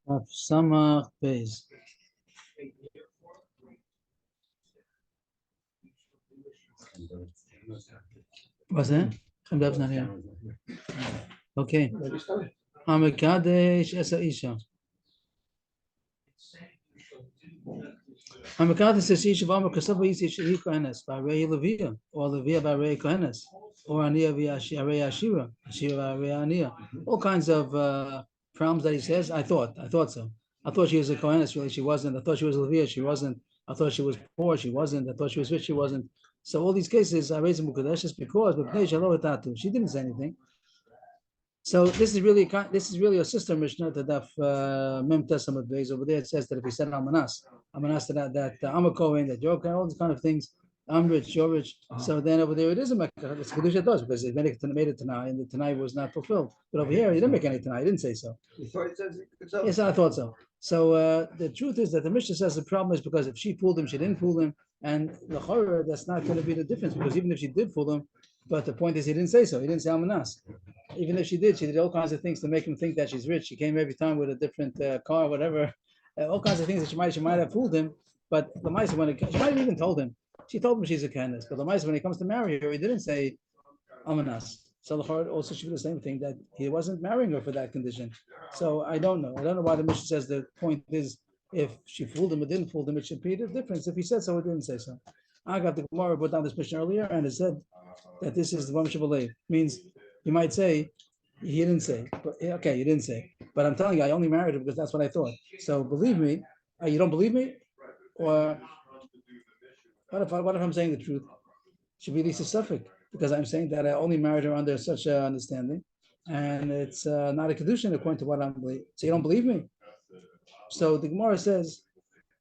Samach Beis. What's that? Chamdav's not here. Okay. Hamikadesh Esa Isha. Hamikadesh Esa Isha Vama Kasava Isi Shehi Kohenes by Rei Levia or Levia by Rei Kohenes or Ania via Rei Ashira, Ashira by Rei Ania. All kinds of problems that he says. I thought so. I thought she was a Kohenes, really she wasn't. I thought she was Levia, she wasn't. I thought she was poor, she wasn't. I thought she was rich, she wasn't. So all these cases I raised in Mukadeshes because she didn't say anything. So this is really a sister Mishnah to Daf Mem Tesamot Beis. Over there it says that if he said Amanas that I'm a Kohen, that you're a Kohen, all these kind of things. I'm rich, you're rich. So then over there it is a Mekah. It's Kedusha does because it made it Tanai and the Tanai was not fulfilled. But over here he didn't make any Tanai. He didn't say so. You thought it says it? Yes, I thought so. So the truth is that the Mishnah says the problem is because if she fooled him, she didn't fool him, and the horror that's not going to be the difference because even if she did fool him, but the point is he didn't say so. He didn't say Amanas. Even if she did all kinds of things to make him think that she's rich. She came every time with a different car, whatever, all kinds of things that she might have fooled him. But the mice she might have even told him. She told him she's a kindness. But the mice when he comes to marry her, he didn't say Amanas. So the heart also should be the same thing that he wasn't marrying her for that condition. So I don't know. I don't know why the Mishnah says the point is if she fooled him or didn't fool him, it should be a difference. If he said so or didn't say so. I got the Gemara put down this Mishnah earlier, and it said that this is the Vam Shabbalei. Means you might say he didn't say, but okay, you didn't say. But I'm telling you, I only married her because that's what I thought. So believe me. You don't believe me, or what if I'm saying the truth? Should be Lisa Suffolk because I'm saying that I only married her under such an understanding, and it's not a Kiddushin according to what I'm believing. So you don't believe me? So the Gemara says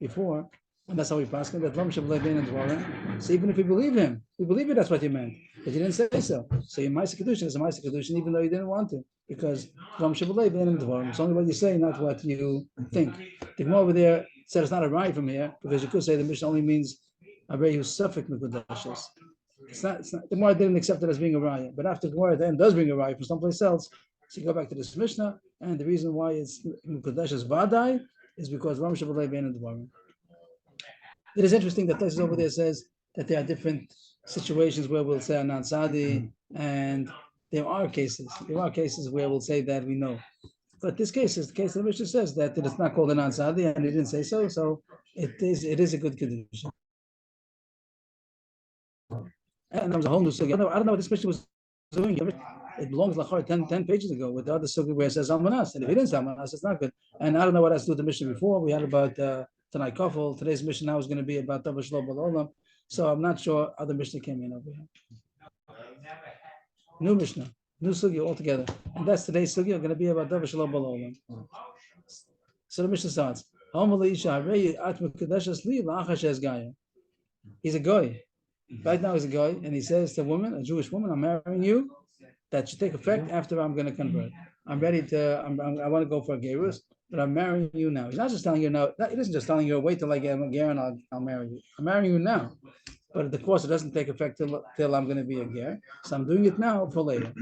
before, and that's how we pass it, that Ram Shabbalei Bein and Dvarim. So even if we believe him, we believe it, that's what you meant. But you didn't say so. So your Ma'aseh Kiddushin is a Ma'aseh Kiddushin even though you didn't want to. Because Ram Shabbalei Bein and Dvarim. It's only what you say, not what you think. The Gemara over there said it's not a right from here, because you could say the Mishnah only means a very who's suffix Mikudashes. It's not, the Gemara didn't accept it as being a raya, but after the Gemara at the end does bring a raya from someplace else, so you go back to this Mishnah, and the reason why it's Mikudashes Vadai is because Ram Shabbalei Bein and Dvarim. It is interesting that places over there says that there are different situations where we'll say Anan Sadi, and there are cases where we'll say that we know. But this case is the case that the Mishnah says that it's not called Anan Sadi, and he didn't say so, so it is a good condition. And there was a whole new sugi. I don't know what this Mishnah was doing. It belongs to 10 pages ago with the other sugi where it says Almanas, and if it didn't say Almanas, it's not good. And I don't know what else to do with the Mishnah before. We had about Tanai Kafel. Today's mission now is going to be about Tavash Lo B'Olam. So I'm not sure other Mishnah came in over here. New Mishnah, new Sugi altogether. And that's today's Sugi, going to be about Tavash Lo B'Olam. So the Mishnah starts. He's a guy. Right now he's a guy, and he says to a woman, a Jewish woman, I'm marrying you. That should take effect after I'm going to convert. I'm ready to, I want to go for a gerus, but I'm marrying you now. He's not just telling you now. He isn't just telling you, wait till I get a ger and I'll marry you. I'm marrying you now. But of course, it doesn't take effect till I'm going to be a ger. So I'm doing it now for later.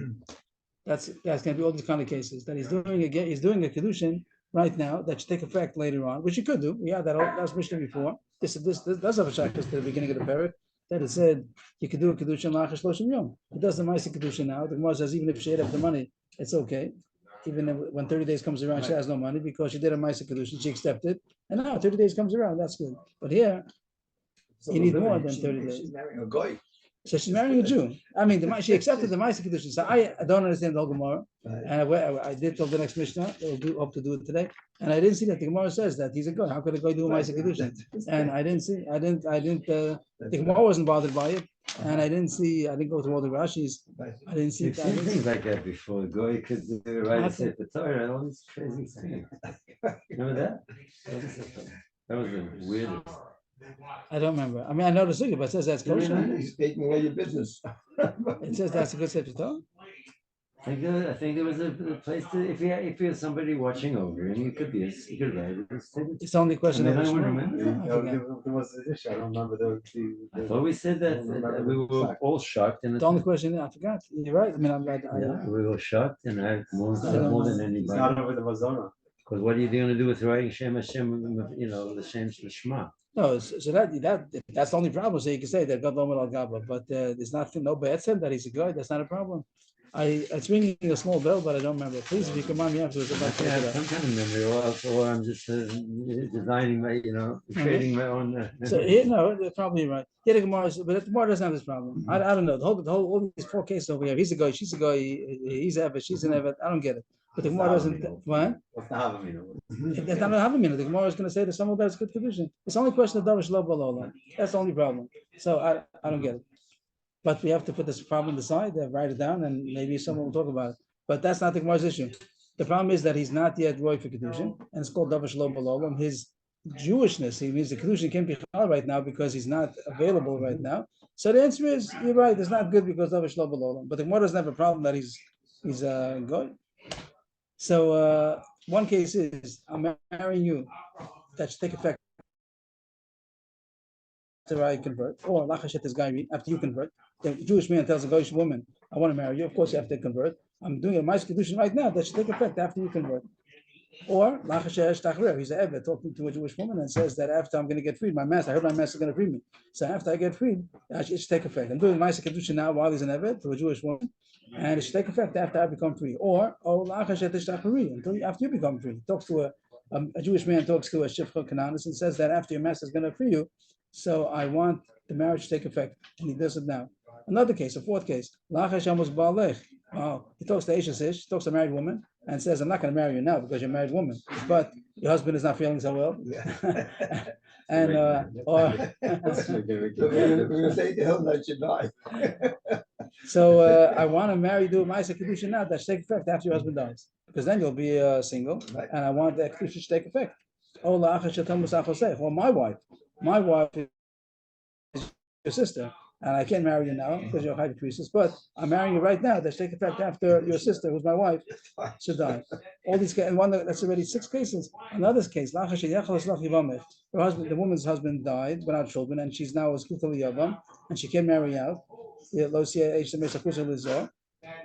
That's going to be all these kind of cases that he's doing a Kiddushin right now that should take effect later on, which he could do. We had that last Mishnah before. This does have a shakos to the beginning of the parak that it said you could do a Kiddushin lachash loshim yom. He does the Ma'aseh Kiddushin now. The Gemara says even if she had up the money, it's okay. Even when 30 days comes around, she has no money because she did a Ma'aseh Kiddushin, she accepted, and now 30 days comes around, that's good. But here, you need more than 30 days. She's marrying a guy. So she's marrying a Jew. I mean, she accepted the Ma'aseh Kiddushin. So I don't understand the whole Gemara. And I did till the next Mishnah. We'll hope to do it today. And I didn't see that the Gemara says that he's a guy. How could a guy do a Ma'aseh Kiddushin? And I didn't. The Gemara wasn't bothered by it. And I didn't go through all the Rashis. I didn't see. You've seen things like that before. Goy could write a Sefer Torah and all these crazy things. Remember that? That was the weirdest. I don't remember. I mean, I know the sugi, but it says that's kosher. He's taking away your business. It says that's a good Sefer Torah. I think there was a place to if you had somebody watching over him, you could write it. It's the only question of I don't Ishmael. remember. I forget. There was an issue. I don't remember I thought we said that we were all shocked and The only question, I forgot. You're right. I mean, we were shocked and I more I don't than know. It's anybody. not over the Mazona. Because what are you going to do with writing Shem Hashem, the Shem Shema? No, so that's the only problem. So you can say that God Lomer Al Gaba, but there's nothing, no bad said that he's a guy. That's not a problem. It's ringing a small bell, but I don't remember. Please, if you can remind me afterwards I about have that. some kind of memory, or I'm just designing my, creating my own. So no, they're probably right. Yeah, the Gemara, but the Gemara doesn't have this problem. I don't know. All these four cases over here. He's a guy. She's a guy. He's an Evet. She's an Evet. I don't get it. But the Gemara doesn't. What? What's the Havamina? If that's not a Havamina, the Gemara is going to say that someone that's good Kiddushin. It's only a question of Davish Lo Balola. That's the only problem. So I don't get it. But we have to put this problem aside, write it down, and maybe someone will talk about it. But that's not the Gemara's issue. The problem is that he's not yet Roy for Kiddushin, and it's called Davish Lo Balola. His Jewishness, he means the Kiddushin can't be halal right now because he's not available right now. So the answer is, you're right, it's not good because Davish Lo Balola. But the Gemara doesn't have a problem that he's good. So one case is, I'm marrying you, that should take effect after I convert, or Lachashet is Gairi, after you convert. The Jewish man tells a Goyish woman, I want to marry you. Of course, you have to convert. I'm doing a Ma'aseh Kiddushin right now. That should take effect after you convert. Or Lachashet Tachrer, he's an Evet talking to a Jewish woman and says that after I'm going to get freed, I heard my master is going to free me. So after I get freed, it should take effect. I'm doing Ma'aseh Kiddushin now while he's an Evet to a Jewish woman, and it should take effect after I become free. Or Lachashet Tachrer, until after you become free. Talks to a Jewish man talks to a Shifcha Canaanist and says that after your master is going to free you, so I want the marriage to take effect, and he does it now. Another case, a fourth case. He talks to Ish, talks to a married woman, and says, I'm not going to marry you now because you're a married woman, but your husband is not feeling so well. And so I want to marry, do Ma'aseh Kiddushin now, that should take effect after your husband dies, because then you'll be single, and I want that Kiddushin to take effect. Or my wife is your sister, and I can't marry you now because you're high priestess, but I'm marrying you right now. That should take effect after your sister, who's my wife, should die. All these cases, and one that's already 6 cases. Another case, her husband, the woman's husband died without children, and she's now a Skutal Yavam, and she can't marry out.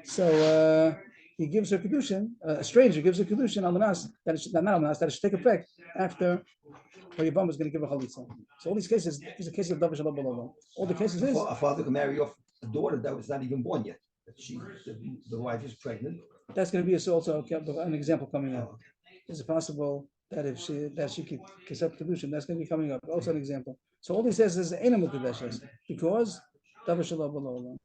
So he gives her Kiddushin, a stranger gives her Kiddushin Almanas, that it should not Almanas, that it should take effect after her Yavam is going to give a Chalitza. So all these cases, these are cases of Davish Alabba. All the cases is a father can marry off a daughter that was not even born yet. The wife is pregnant. That's going to be also an example coming up. Is it possible that if she could accept Kiddushin, that's going to be coming up. Also an example. So all he says is Enam Kedushes because Davish Alabba.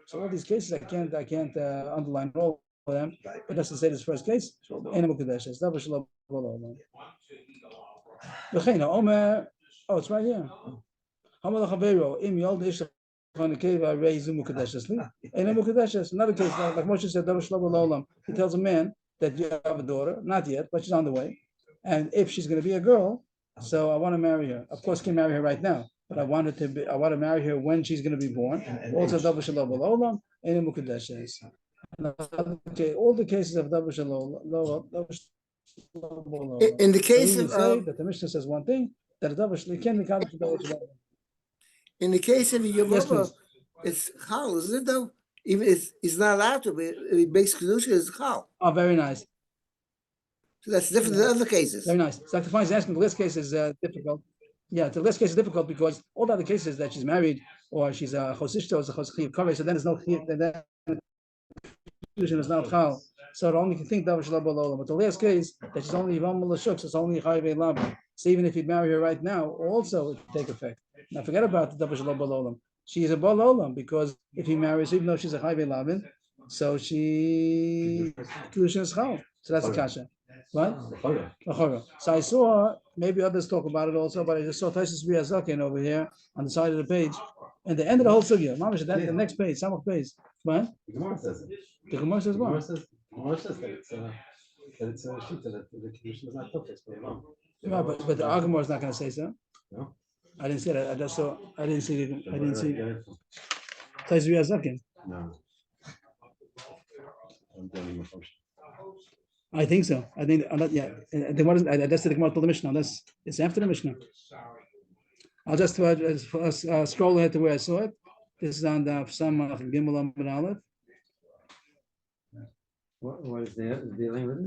So all these cases I can't underline all of them, but that's to say this first case. Enam Kedushes, Davish Alabba. Oh, it's right here. Another case, like Moshe said, he tells a man that you have a daughter, not yet, but she's on the way. And if she's going to be a girl, so I want to marry her. Of course, I can't marry her right now, but I want to marry her when she's going to be born. Also, all the cases of in the case of that the Mishnah says one thing, that the can be counted. In the case of Yavova, Yes, it's chal, isn't it? Though even it's not allowed to, but it makes kedusha is chal. Oh, very nice. So that's different than other cases. Very nice. So Dr. Fine is asking, the last case is difficult. Yeah, the last case is difficult because all the other cases that she's married or she's a chosishto, or a choschiv, so then there's no then Kiddushin is not chal. So I only can think that was Shalom. But the last case that she's only Yivam L'Shuk, so it's only Chayvei Laban. So even if you marry her right now, also it take effect. Now forget about the Davar Shalom Balolam. She is a Balolam because if he marries her, even though she's a Chayvei Laban, so she Kiddushin is chal. So that's the kasha. Right? So I saw, maybe others talk about it also, but I just saw Taisus Riyazakin over here on the side of the page. And the end of the whole sugya, Mamash, that's the next page, Samach page. Right? The Gemara says it. The Gemara says what? The Gemara says that it's a shita that the Kiddushin is not perfect. Right, but the Agamor is not going to say so. No. I didn't see that. I just saw. I didn't see. Taisus Riyazakin. No. I think so. I think, yeah. What is, that's the Gemara told the Mishnah. That's it's after the Mishnah. I'll just scroll ahead to where I saw it. This is on the Samach Gimel Amud Aleph. What is the dealing with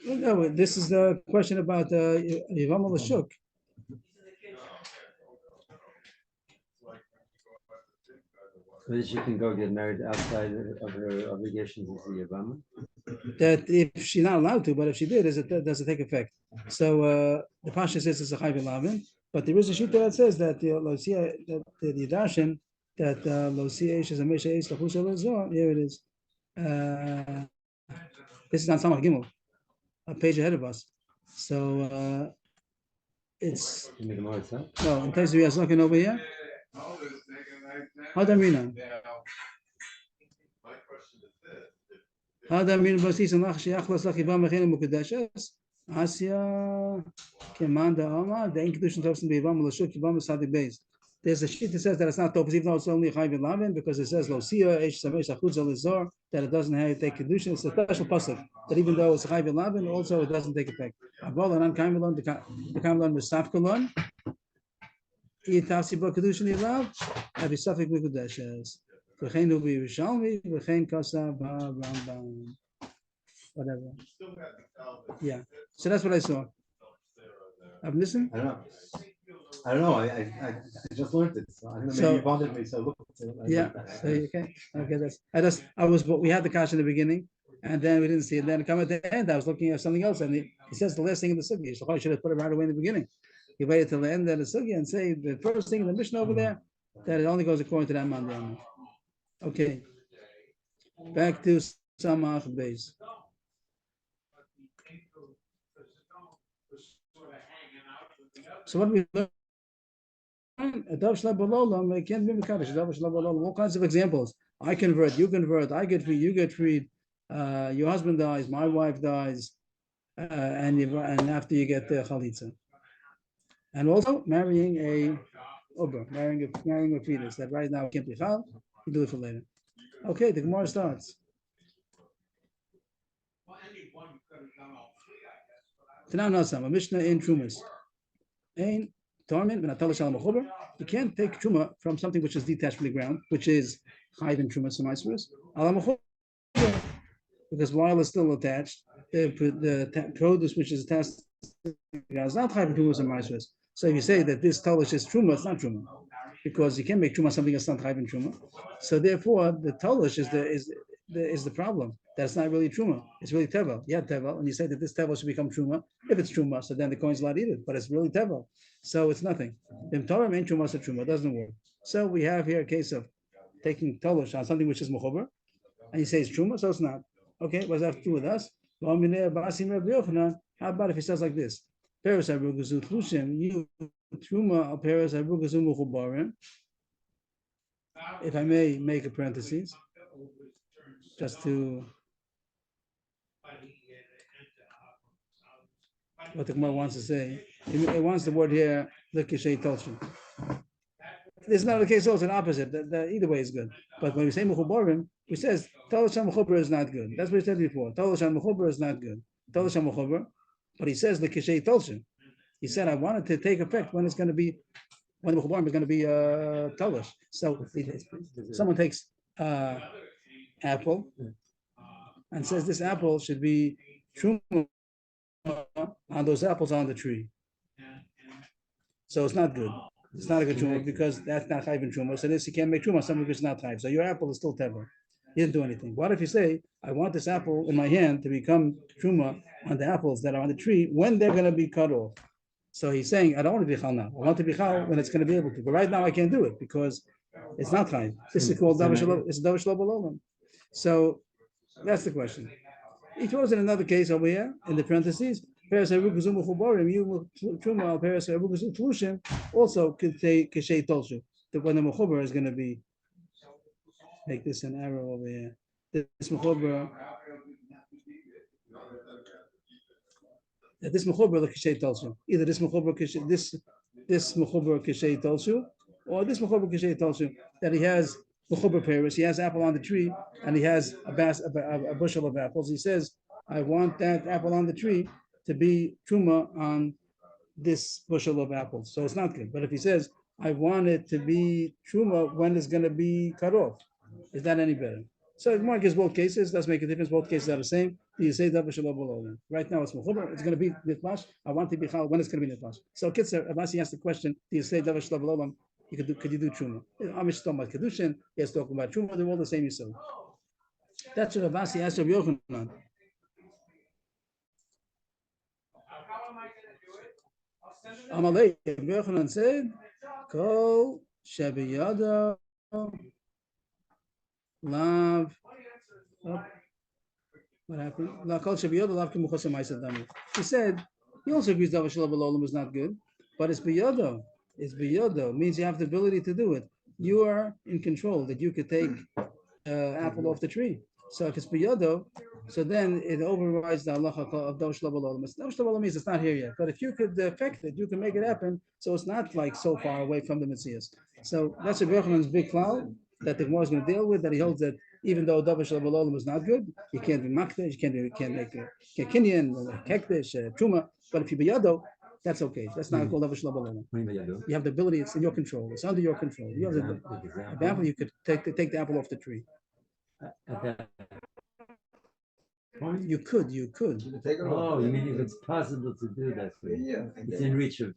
it? No, this is the question about Yivam L'Shuk. Whether she can go get married outside of her obligations as a Yavama? That if she's not allowed to, but if she did, does it take effect? So the Pasha says it's a Chayv Lavin, but there is a sheet that says that the Losia, that the Darshan, that Losia is a Mesha is the here it is. This is on Samach Gimel, a page ahead of us. So it's no, in case we are looking over here. How do I mean? How do I mean? Basis and Achshi Achlas Lachiva Mechin Mukadeshes Asya Kemanda Ama. The Kiddushin talks in the Yivam L'Shuk Yivam Sadik Beis. There's a sheet that says that it's not Topos, even though it's only Chayv Lavin, because it says Losia Eish Samesh Achutz Elizor, that it doesn't have to take Kiddushin. It's a special pasuk that even though it's Chayv Lavin, also it doesn't take effect. Avol Anan Kaimelon the Kaimelon Misafkalon. Itasi Bo Kiddushin Yilav. Every Safik Mikudeshes. V'chein hu b'Yerushalmi, v'chein Kosav Rambam. Whatever. Yeah. So that's what I saw. I'm listening. I don't know. I just learned it. So I don't know. Maybe you bonded me. So look. Yeah. So okay. That's we had the cash in the beginning, and then we didn't see it. Then come at the end, I was looking at something else, and he says the last thing in the sugi. So I should have put it right away in the beginning. He waited till the end of the sugi and say the first thing in the mission over there that it only goes according to that man. Okay. Back to Samach Beis. So what we learn, all kinds of examples. I convert, you convert, I get free, you get freed, your husband dies, my wife dies, and after you get the chalitza. And also marrying a uber, marrying a fetus that right now can't be chal, you do it for later. Okay, the Gemara starts. Tanam Nasam, a Mishnah in Trumas. You can't take truma from something which is detached from the ground, which is chayv in truma semaisrus. Because while it's still attached, the produce which is attached is not chayv in truma semaisrus. So if you say that this tolish is truma, it's not truma, because you can't make truma something that's not chayv in truma. So therefore, the tolish is the problem. That's not really truma. It's really tevel. Yeah, tevel, and you say that this tevel should become truma. If it's truma, so then the coin's allowed to eat it, but it's really tevel. So it's nothing. Im Torah main truma is truma. It doesn't work. So we have here a case of taking tolish on something which is mechober, and you say it's truma, so it's not. Okay, what does that have to do with us? How about if he says like this? Peres arugazu tlushim, you truma peres arugazu mechubarim. If I may make a parenthesis, just to what the Gemara wants to say. It wants the word here, l'kishei tolshin. This is not the case also, the opposite. Either way is good. But when we say mechubarim, we says tolshan mechubar is not good. That's what he said before. Tolshan mechubar is not good. Tolshan mechubar, but he says l'kishei tolshin. He said, I wanted to take effect when it's going to be, when the mechubarim is going to be tolish. So someone takes apple and says this apple should be truma on those apples on the tree. So it's not good. It's not a good truma because that's not chayv in truma. So this you can't make truma something which is not chayv. So your apple is still tevel. You didn't do anything. What if you say, I want this apple in my hand to become truma on the apples that are on the tree when they're going to be cut off? So he's saying, I don't want to be chal now. I want to be chal when it's going to be able to. But right now I can't do it because it's not chayv. This is called davar shalom. So that's the question. He throws in another case over here in the parentheses. Also could say kishay tolshu. That when the mechuber is going to be, make this an arrow over here. This mechuber kishay tolshu. Either this mechuber kishay tolshu, or this mechuber kishay tolshu. That he has Mechuber Paris. He has apple on the tree, and he has a bushel of apples. He says, I want that apple on the tree to be truma on this bushel of apples. So it's not good. But if he says, I want it to be truma when it's going to be cut off, is that any better? So Gemara gives both cases. Does make a difference. Both cases are the same. Do you say that right now it's mechuber? It's going to be nitmash. I want to be chal when it's going to be nitmash. So Kitzer, Abasi asked the question: do you say davar shel olam? Could you do truma? Amish talking about Kiddushin. Yes, talking about truma. They're all the same. You said. That's what Abasi asked of Yochanan. Amalei Yochanan said, "Kol shebiyado lav." What happened? He said he also agrees that Davar Shalom is not good, but it's biyodo. It's biyodo means you have the ability to do it. You are in control that you could take apple off the tree. So if it's biyodo, so then it overrides the halacha of Davar Shalom. Davar Shalom means it's not here yet, but if you could affect it, you can make it happen. So it's not like so far away from the Messias. So that's a Yochanan's big cloud that the Gemara is going to deal with. That he holds that even though Davar Shalom is not good, you can't be makdash, you can't make a kinyan, kekdesh, truma. But if you biyado, that's okay. That's not called Davar Shalom. You have the ability; it's in your control. It's under your control. You have the apple. You could take the apple off the tree. You could. Take it off. Oh, you mean if it's possible to do that? Yeah. It's in reach of.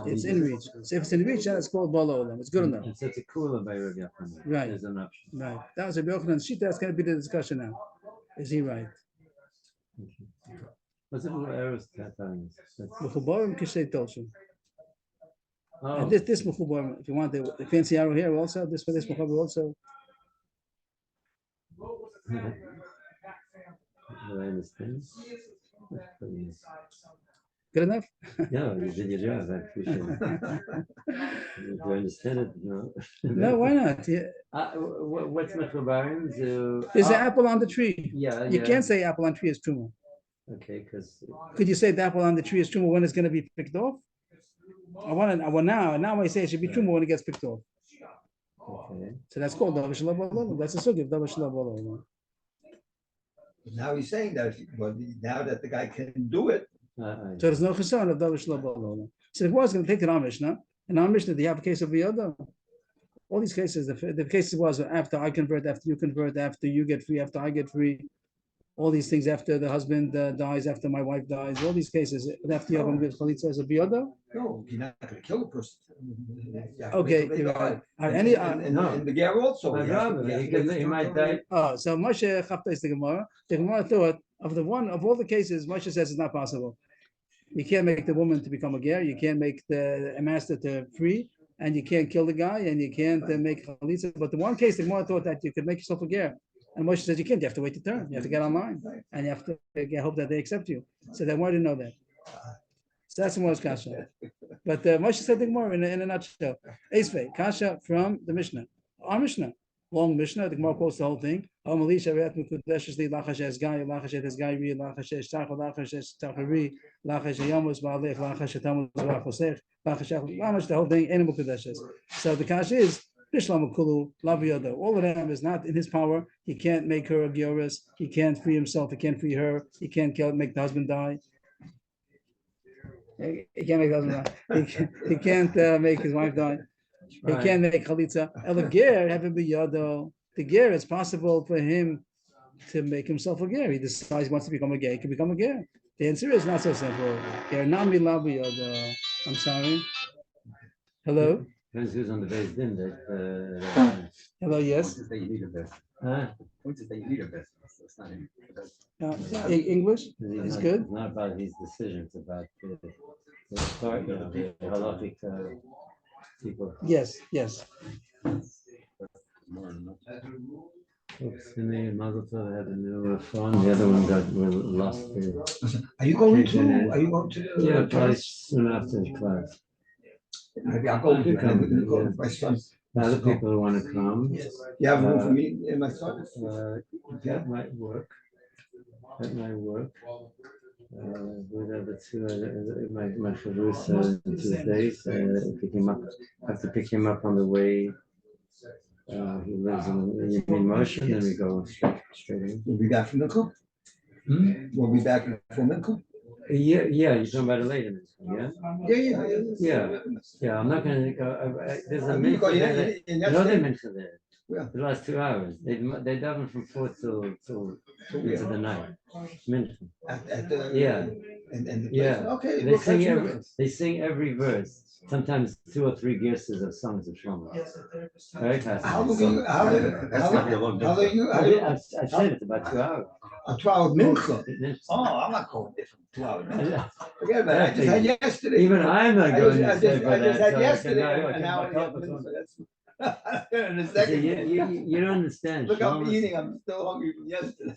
It's in reach. So if it's in reach, then it's called balo olam. It's good enough. And so it's a cooler by Rabbi Yochanan. Right. There's an option. Right. That was a Yochanan's shita. That's going to be the discussion now. Is he right? What's it with Eros Tatanis? Mechubarim kishay tolshim. Oh, And this mechubarim, if you want the fancy arrow here also, this for this mechubarim also. do I understand? Good enough? No, you did your job. I appreciate it. Do I understand it? No. No, why not? Yeah. What's mechubarim to? There's an apple on the tree. Yeah, You can't say apple on tree is truma. Okay, because Could you say the apple on the tree is truma when it's going to be picked off? I want now I say it should be truma when it gets picked off. okay. So that's called davar shalom olam. That's a sugi of davar shalom olam. Now he's saying that, but now that the guy can do it, So there's no chesed of davar shalom olam. So if was going to take it on Mishnah, and on Mishnah, do you have a case of Biyada? All these cases, the cases was after I convert, after you convert, after you get free, after I get free. All these things after the husband dies, after my wife dies, all these cases, after you have a chalitza as a Biyada? no, you're not going to kill the person. You have to Okay, wait till they you're die. right. And the ger also. My he has to- brother, he has to he might die. Oh, so Moshe Chapta is the Gemara. The Gemara thought of all the cases, Moshe says it's not possible. You can't make the woman to become a ger, you can't make a master to free, and you can't kill the guy, and you can't make chalitza. But the one case, the Gemara thought that you could make yourself a ger. And Moshe says you can't. You have to wait your turn. You have to get online, and you have to hope that they accept you. So the Gemara didn't know that. So that's the Gemara's kasha. But Moshe said the Gemara in a nutshell. Eisvei kasha from the Mishnah. Our Mishnah, long Mishnah. The Gemara quotes the whole thing. Amalisha re'at mekudeshes li lachashes gai lachashes gai lachashes tachal lachashes tachari lachashes yamus ba'alech lachashes tamus ba'chosech lachashes the whole thing. Enu mekudeshes. So the kasha is. All of them is not in his power. He can't make her a gioris. He can't free himself. He can't free her. He can't make the husband die. He can't make the husband die. He can't make his wife die. He can't make chalitza. El ger have him be yado. The ger, it's possible for him to make himself a ger. He decides he wants to become a ger. He can become a ger. The answer is not so simple. I'm sorry. Hello. Depends who's on the base din Hello. Yes. English is good. It's not about his decision, it's about the partner, the halachic people. Yes. Oops, and the Mazel Tov had a new phone, the other one got lost. Are you going to the? Yeah, probably soon after the class. Maybe I'll go with you. I'm going to go with my son. Other people who want to come. You have room for me and my son? That might work. Whatever two, my Shavuos Tuesdays, pick him up. I have to pick him up on the way He lives in Motion, then we go straight in. We'll be back from Minchah. We'll be back from Minchah. Yeah, you're talking about it later, yeah? Yeah, I'm not gonna go, there's a mincha there, another mincha there. Yeah. The last 2 hours, they daven from 4 till into the night. Mincha. At the, Yeah. And the place. Yeah. Okay. They sing every verse. Sometimes 2 or 3 verses of songs of Shlomo. Very fascinating. How long you? I said it's about 2 hours. A 2-hour mincha. Oh, I'm not going different. 2 hours. Forget about it. I just had yesterday. Even I'm not going I to just had so yesterday an hour. In a second. You don't understand. Look, I'm eating. I'm still hungry from yesterday.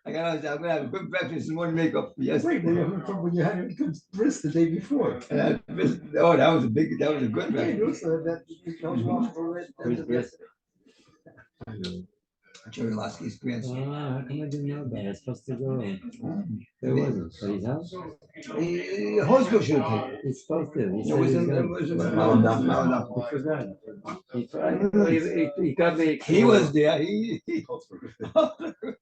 I'm gonna have a good breakfast and one make up for yesterday. From when you had it comes bris the day before. That was a good breakfast. Who's bris? Jerry Lasky's grandson. How come I didn't know that? I was supposed to go. There wasn't. But he's out. Hosgo should have taken it. He's supposed to. He It said was he's in going. Maladam. He forgot. He got me. He was there. He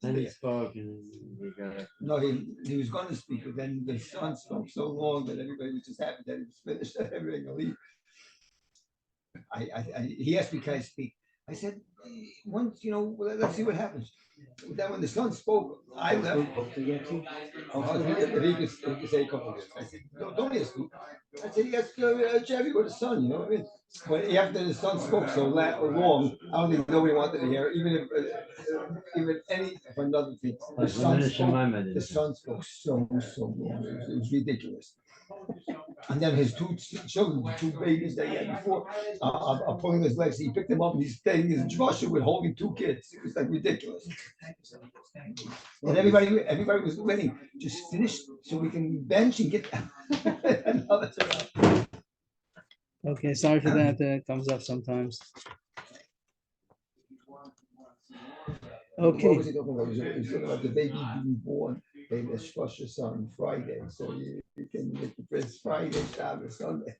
And he spoke and he got. No, he was going to speak, but then the son spoke so long that everybody was just happy that he was finished and everything will leave. He asked me, can I speak? I said, once, let's see what happens. Then when the son spoke, I left. He could say a couple of words. I said, don't ask me. I said, he asked Chevy with the son, you know what I mean? But after the son spoke so long, I don't think nobody wanted to hear, even any of another thing. The son spoke so long. It was ridiculous. And then his 2 children, the 2 babies that he had before, are pulling his legs. He picked them up and he's staying in his drusha with holding 2 kids. It was like ridiculous. And everybody was ready. Just finish so we can bench and get another. Okay, sorry for that. It comes up sometimes. Okay. What was he talking about? He was talking about the baby being born. Baby, a shvasha on Friday, so you can make the first Friday, Shabbos, Sunday.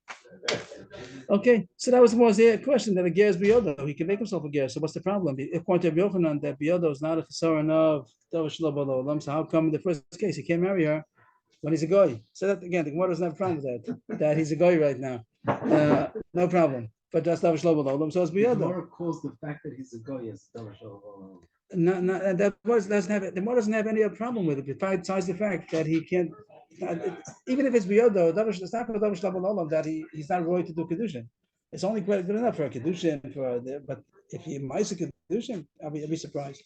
Okay, so that was the question that a ger is biyodo. He can make himself a ger. So what's the problem? According to Yochanan, that biyodo is not a chesaron of davar shelo b'olam. So how come in the first case he can't marry her when he's a goy? So that again, the Gemara doesn't have a problem with that. That he's a goy right now, no problem. But that's davar shelo b'olam. So it's biyodo. The Gemara calls the fact that he's a goy as davar shelo b'olam. The Gemara doesn't have any other problem with it. Besides the fact that he can't, even if it's biyodo, it's not for davar shelo b'olam that he's not right to do Kiddushin. It's only good enough for a Kiddushin, but if he mice a Kiddushin, I'll be surprised.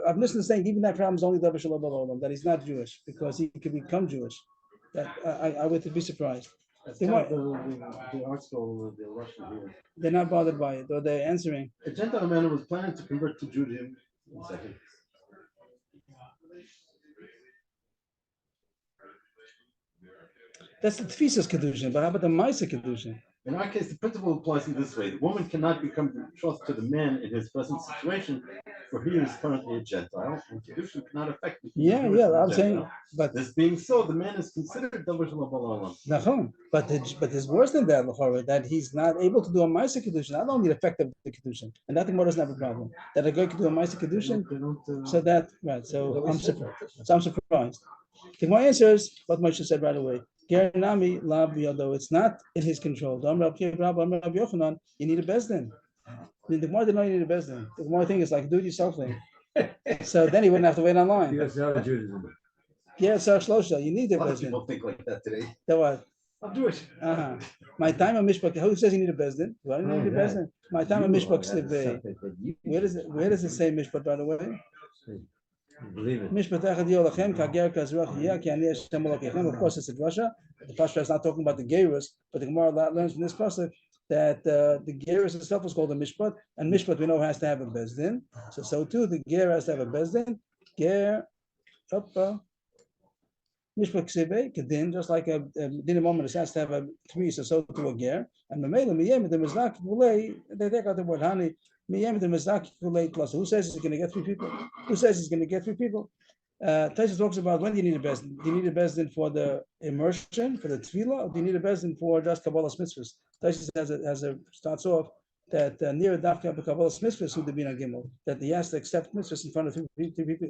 I'm listening to saying even that problem is only davar shelo b'olam, that he's not Jewish because he could become Jewish. That I would be surprised. The article, the Russian here. They're not bothered by it, or they're answering. A Gentile man was planning to convert to Judaism. That's the Tfisas Kiddushin, but how about the Maisa Kiddushin? In our case, the principle applies in this way. The woman cannot become betrothed to the man in his present situation, for he is currently a Gentile, and Kiddushin cannot affect the I'm saying, but this being so, the man is considered davar shelo b'olam. But it's worse than that, that he's not able to do a Maisa Kiddushin, not only the effect of the Kiddushin, and that the Gemara doesn't have a problem. That a guy could do a Maisa Kiddushin, so that, right, so I'm surprised. The Gemara answers what Moshe said right away. Gernami la biyodo. It's not in his control. You need a bezdin. The Gemara didn't know you need a bezdin. The Gemara thing is like do it yourself thing. So then he wouldn't have to wait online. Yeah, so Shlosha, you need a bezdin. People think like that today. That what? I'm Jewish. My time of mishpach. Who says you need a bezdin? Why do you need a bezdin? My time of mishpach slivei. Where does it say mishpach, by the way? Mishpach echad yolachem kager kazruach yeh ki ani Hashem Elokechem. Of course, it's a drasha. The pasuk is not talking about the gerus, but the Gemara learns from this pasuk that the gerus itself is called a mishpat, and mishpat we know has to have a bezdin. So too the ger has to have a bezdin. Ger, mishpat ksevei kedin, just like a din moment has to have a three, so too a ger. And memela miyem the miznak kulei. They take out the word hani. Miyem the miznak kulei plus. Who says he's going to get 3 people? Who says he's going to get 3 people? Taisa talks about when do you need a bezdin. Do you need a bezdin for the immersion, for the tefillah, or do you need a bezdin for just Kabbalah mitzvahs? Taisa starts off that near Dafka Kabbalah mitzvahs who be on Gimel, that he has to accept mitzvahs in front of three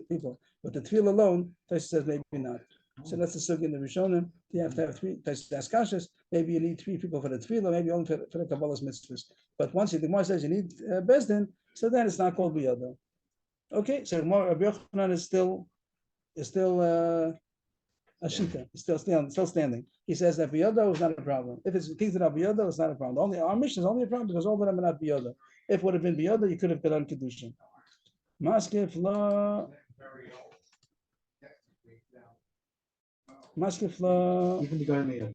people. But the tefillah alone, Taisa says maybe not. So that's the sugi in the Rishonim. You have to have three. That's kashas. Maybe you need three people for the tefillah, maybe only for the Kabbalah mitzvahs. But once the Gemara says you need bezdin, so then it's not called biyado. Okay, so Rabbi Yochanan is still a shita. It's still standing. He says that biyodo is not a problem. If it's things that are biyodo, it's not a problem. Only our mission is only a problem because all of them are not biyodo. If it would have been biyodo, you could have done Kiddushin. Maskef la. Even the guy in the other.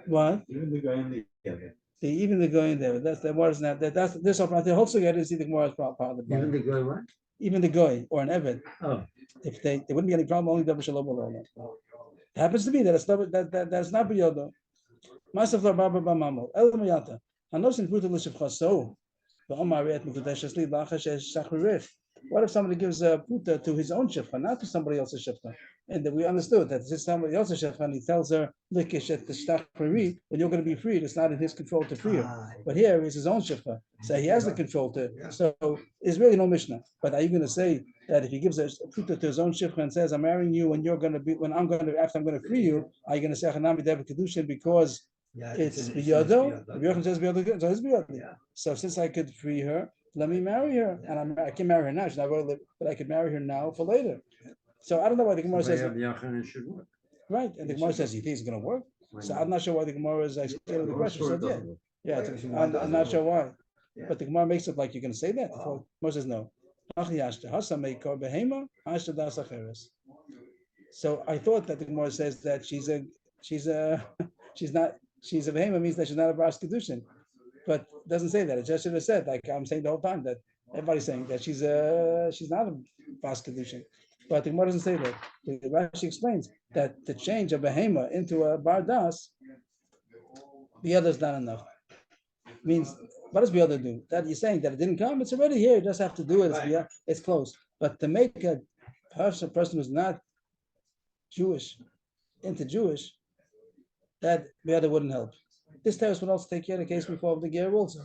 What? Even the guy in the other. Even the guy in there. That's the word is not that. That's this. The whole sugya is the Gemara's part of the Even problem. the guy what? Even the guy or an eved. Oh, If there wouldn't be any problem, only double shalom alone. It happens to be that it's not that's not biyodo. Masaf la baba b'mamol el mayata. Hanosin putu l'shivchaso. V'omar et mikudeshes li lachash shacharich. What if somebody gives a puta to his own shifcha, not to somebody else's shifcha? And that we understood that it's somebody else's shifcha, and he tells her likish at the shachari, when you're going to be freed, it's not in his control to free her. But here is his own shifcha, so he has the control to. So there's really no mishnah. But are you going to say that if he gives a puta to his own shifcha and says, "I'm marrying you, and you're going to be after I'm going to free you," are you going to say "Chanami David Kiddushin" because it's biyodo? Yochanan says biyodo, so it's biyodo. So since I could free her, let me marry her, and I can marry her now. She's not going to live, but I could marry her now for later. So I don't know why the Gemara says should work. right, and the Gemara says he thinks it's going to work. So I'm not sure why the Gemara is asking the question. So I'm not sure why, but the Gemara makes it like you're going to say that. The Gemara says no. So I thought that the Gemara says that she's a behema means that she's not a bras kedushin. But it doesn't say that. It just should have said, like I'm saying the whole time, that everybody's saying that she's not a bas kedushin. But the Gemara doesn't say that. The Rashi explains that the change of behema into a bardas, the other is not enough. Means what does the other do? That you're saying that it didn't come, it's already here. You just have to do it. It's close. But to make a person who's not Jewish into Jewish, that the other wouldn't help. This terrorist would also take care of the case before of the Ger also.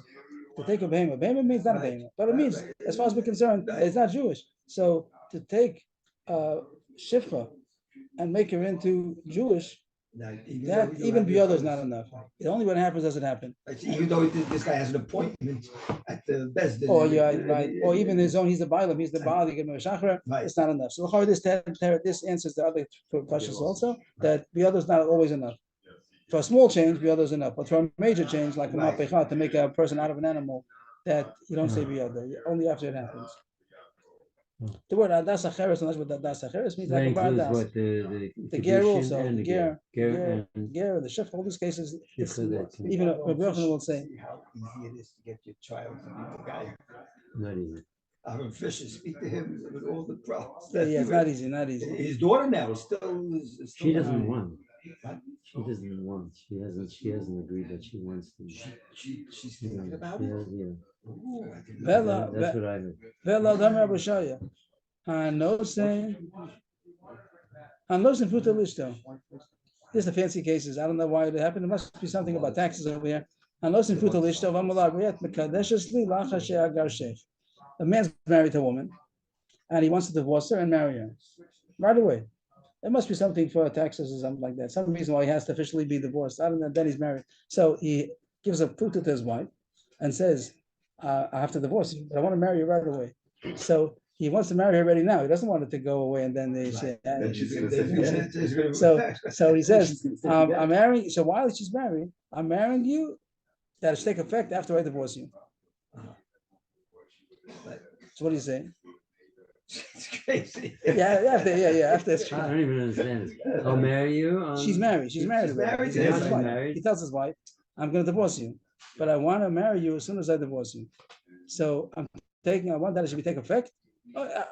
To take a behema. Behema means not a behema. But it means, as far as we're concerned, it's not Jewish. So to take Shifra and make her into Jewish, that even Biyado is not enough. It only when it happens does it happen. Even though this guy has an appointment at the best. Or even his own, he's the Bailam, he's the Baal, you give him a Shachar, it's not enough. So this answers the other questions also, that Biyado is not always enough. For a small change, Biyado is enough. But for a major change, like a Mapecha, to make a person out of an animal, that you don't say Biyado, only after it happens. The word Adas Acheres, and that's what Adas Acheres means, like a Bardas. The Ger also, the Ger, the Shef, all these cases, even Rabbi Yochanan will say. How easy it is to get your child to be the guy. Not easy. Aaron Fisher, speak to him with all the problems. Yeah, it's not easy, His daughter now is still. She doesn't want. She doesn't want. She hasn't agreed that she wants to. She's thinking about it. Yeah. Ooh, I didn't know. That's what I heard. Vela Dama Abishaya. Hanosei Futa Lishto. This is the fancy cases. I don't know why it happened. There must be something about taxes over here. Hanosei Futa Lishto. A man's married to a woman, and he wants to divorce her and marry her right away. There must be something for taxes or something like that. Some reason why he has to officially be divorced. I don't know. Then he's married, so he gives a puta to his wife and says, "I have to divorce you, but I want to marry you right away." So he wants to marry her already now. He doesn't want it to go away and then they say. So he says, "I'm marrying." So while she's married, I'm marrying you. That should take effect after I divorce you. So what do you say? It's crazy. After it's I don't even understand this. I'll marry you. She's married. She's married. He tells his wife, "I'm going to divorce you, but I want to marry you as soon as I divorce you." So I want that it should take effect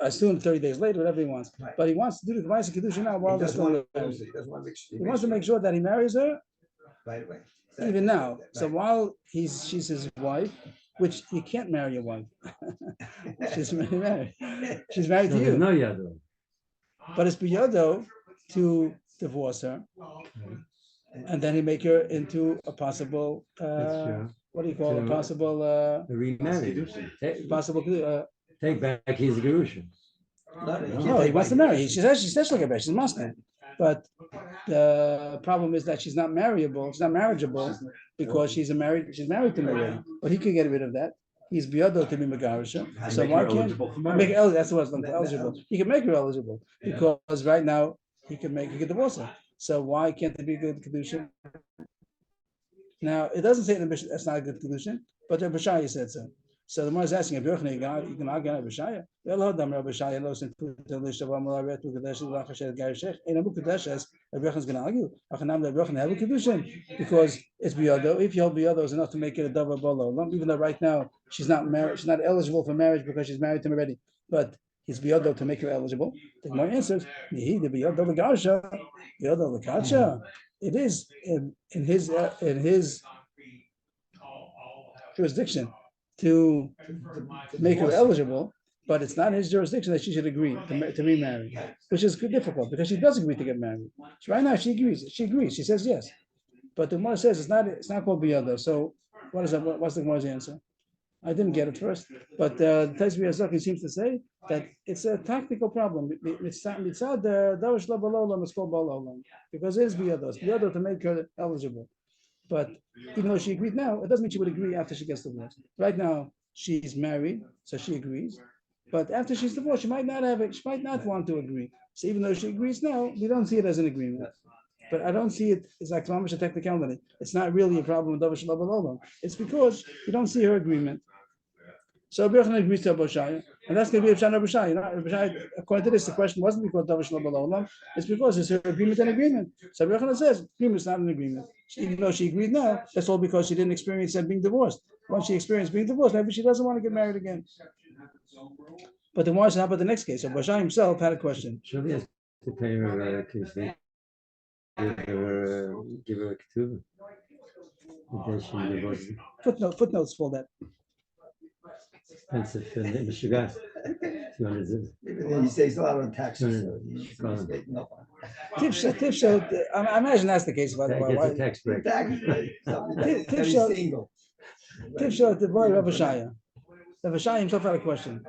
as soon 30 days later, whatever he wants. But he wants to do the Ma'aseh Kiddushin now while they're still married. He wants to make sure that he marries her right away. Even now. So while she's his wife, which you can't marry your wife. She's married. She's married to you. No, Yadu. but it's biyado to divorce her, and then he make her into a possible, That's true. what do you call it? To- Possible, Remarry. possible, Take back his Gerushin. no, he wants to marry. She says she's like a bitch. She's Muslim, but the problem is that she's not marriable. She's not marriageable because she's married to me already. But he can get rid of that. He's biyado to be megarisha. So Make why her can't eligible for make marriage. her that's what it's eligible? He can make her eligible because right now he can divorce her. So why can't it be a good Kiddushin? Now it doesn't say in the Mishnah that's not a good Kiddushin, but the Bashaya said so. So the one is asking if you can argue on Bashaya. Hello, Dam Bashaya knows in the list of Amaret to Kadesh Lachashet Garishech. In a book Kadesh as Rabbi is going to argue. Achanam the Rabbi have a Kiddushin because it's biyado. If you hold biyado is enough to make it a double bolo. Even though right now she's not married, she's not eligible for marriage because she's married to him already. But it's biyado to make her eligible. The Gemara answers, "He the biyado the garsha, biyado the kacha." It is in his jurisdiction to make her eligible, but it's not in his jurisdiction that she should agree to remarry, which is difficult because she does agree to get married. So right now she agrees. She says yes, but the Gemara says it's not called biyado. So what is that? What's the Gemara's answer? I didn't get it first, but the Tezvi Azoki seems to say that it's a tactical problem. It's called balolam because it is biyado. It's biyado to make her eligible. But even though she agreed now, it doesn't mean she would agree after she gets divorced. Right now, she's married, so she agrees. But after she's divorced, she might not have it. She might not want to agree. So even though she agrees now, we don't see it as an agreement. But I don't see it as like a technicality. It's not really a problem with Davar Shalom. It's because you don't see her agreement. So Avrohom agrees to Abashaya, and that's going to be Abshana Abashaya. According to this, the question wasn't because Davar Shalom. It's because it's her agreement and agreement. So Avrohom says agreement is not an agreement. Even though she agreed now, that's all because she didn't experience that being divorced. Once she experienced being divorced, maybe she doesn't want to get married again. But the Gemara said, how about the next case? So Abashaya himself had a question. Surely has to pay her Kiddushin. Give her a ketubah. Footnotes for that. Expensive for the Mishigas. 200 He saves a lot on taxes. So Tifsha, I imagine that's the case. By the way, gets a tax break. Tifsha, the boy Rabbi Shaya. Rabbi Shaya himself had a question.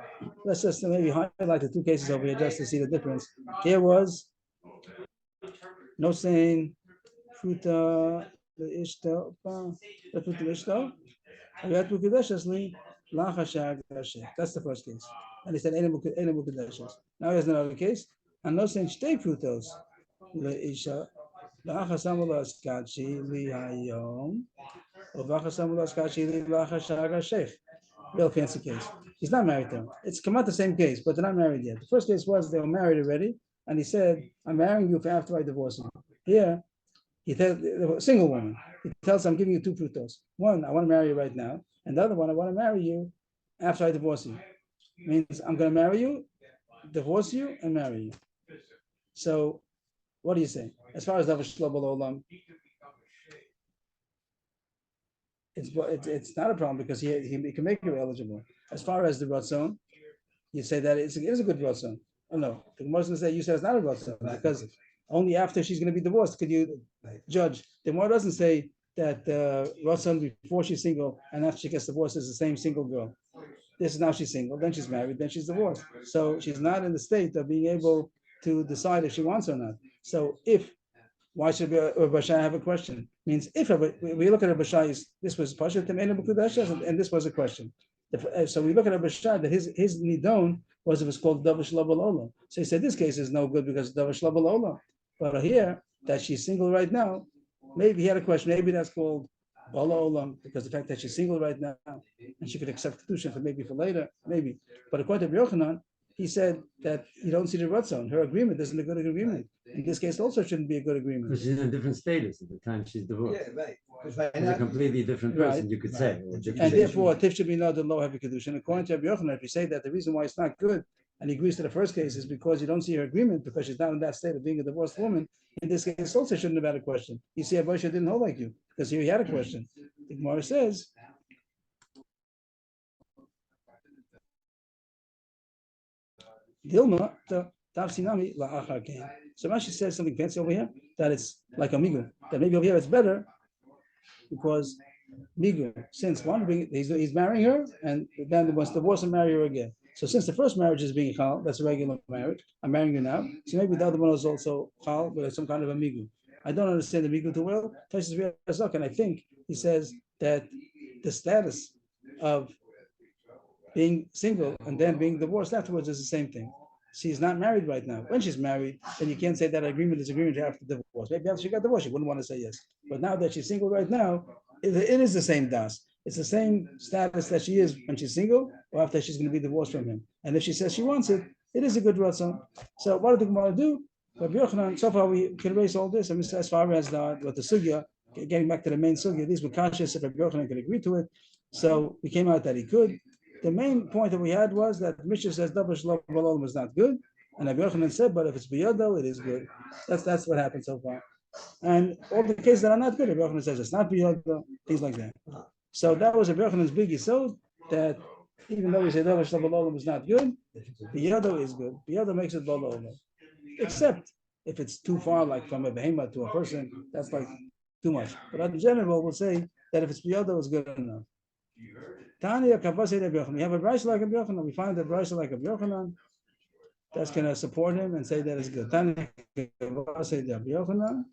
Let's just maybe highlight the two cases over here just to see the difference. Here was no saying fruta the ishta, the fruta ishta. That's the first case. And he said, now he has another case. And no saying stay frutos. Real fancy case. He's not married to her. It's come out the same case, but they're not married yet. The first case was they were married already, and he said, I'm marrying you after I divorce you. Here, he tells a single woman, he tells her, I'm giving you two frutos. One, I want to marry you right now, and the other one, I want to marry you after I divorce you. It means I'm going to marry you, divorce you, and marry you. So, what do you say? As far as Davar Shalom Olam, it's not a problem because he can make you eligible. As far as the Ratzon, you say that it is a good Ratzon. Oh no, the Gemara is going to say you said it's not a Ratzon because only after she's going to be divorced could you judge. The Gemara doesn't say that Ratzon before she's single and after she gets divorced is the same single girl. This is now she's single, then she's married, then she's divorced. So she's not in the state of being able to decide if she wants or not. So why should Bashai have a question? Means if we look at Bashai's, this was Pasha and this was a question. So we look at Bashai that his nidon was it was called Davar Shalom Olam. So he said this case is no good because Davar Shalom Olam. But here that she's single right now, maybe he had a question. Maybe that's called Bala Olam because the fact that she's single right now and she could accept Kiddushin for later, maybe. But according to Yochanan, he said that you don't see the Ratzon. Her agreement isn't a good agreement. In this case, also shouldn't be a good agreement. Because she's in a different status at the time she's divorced. Yeah, right. She's a completely different person, Right. you could say. And therefore, Tif should be not the low heavy Kiddushin. According to Rabbi Yochanan, if you say that the reason why it's not good, and he agrees to the first case, is because you don't see her agreement, because she's not in that state of being a divorced woman, in this case, also shouldn't have had a question. You see, Abosha didn't hold like you, because here he had a question. The Gemara says, Dilma, Tafsinami la'achar kain. So Rashi says something fancy over here, that it's like a migu. That maybe over here it's better because migu, since he's marrying her, and then he wants to divorce and marry her again. So since the first marriage is being chal, that's a regular marriage. I'm marrying you now. So maybe the other one is also chal with some kind of a migu. I don't understand the migu too well. And I think he says that the status of being single and then being divorced afterwards is the same thing. She's not married right now. When she's married, then you can't say that agreement is agreement after divorce. Maybe after she got divorced, she wouldn't want to say yes. But now that she's single right now, it is the same das. It's the same status that she is when she's single or after she's going to be divorced from him. And if she says she wants it, it is a good ratzon. So what did the Gemara do? Rabbi Yochanan, so far we can erase all this. I mean, as far as what the sugya, getting back to the main sugya, these were conscious if Rabbi Yochanan could agree to it. So we came out that he could. The main point that we had was that Mishnah says Davar Shalom Balol was not good, and Rabbi Yochanan said, but if it's biyado, it is good. That's what happened so far. And all the cases that are not good, Rabbi Yochanan says it's not biyado, things like that. So that was Rabbi Yochanan's big yisod, that even though we say Davar Shalom Balol is not good, biyado is good. Biyado makes it balol, except if it's too far, like from a behemoth to a person, that's like too much. But in general, we'll say that if it's biyado, it's good enough. Tanya Kavase Rabbi Yochanan. We have a brayso like Rabbi Yochanan. We find a brayso like Rabbi Yochanan that's going to support him and say that it's good. Tanya Kavase Rabbi Yochanan.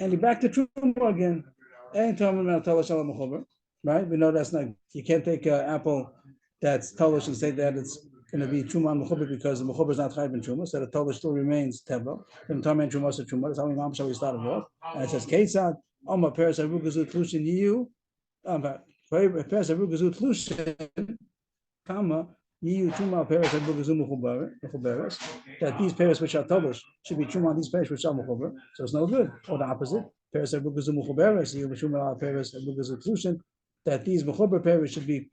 And back to Truma again. Right? We know that's not. You can't take an apple that's tolish and say that it's going to be Truma and Mechuber because the Mechuber is not Chayv and Truma, so the tolish still remains Teva. Then Tarman Truma is Truma. That's how we started off. And it says Ketzad Oma Peres Arugazu Tlushin Yiyu. Peres Arugazu Tlushin, comma Yiyu Truma Peres Arugazu Mechuberes. That these pairs which are tolish should be Truma on these pairs which are Mechuber. So it's no good. Or the opposite. Peres Arugazu Mechuberes. Yiyu Truma Peres Arugazu Tlushin. That these Mechuber pairs should be.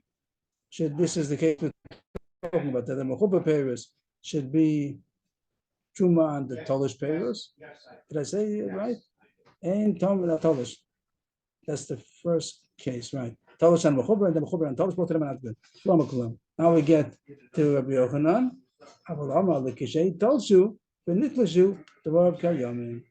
This is the case with talking about that the Mechuber pairs should be Truma on the tolish pairs. Did I say it right? And Tom without tolish. That's the first case, right? Tolish and Mechuber, and the Mechuber and tolish, both of them are not good. Now we get to Rabbi Yochanan. Avrohom lekishei tolshu v'nitlashu devar kayamin.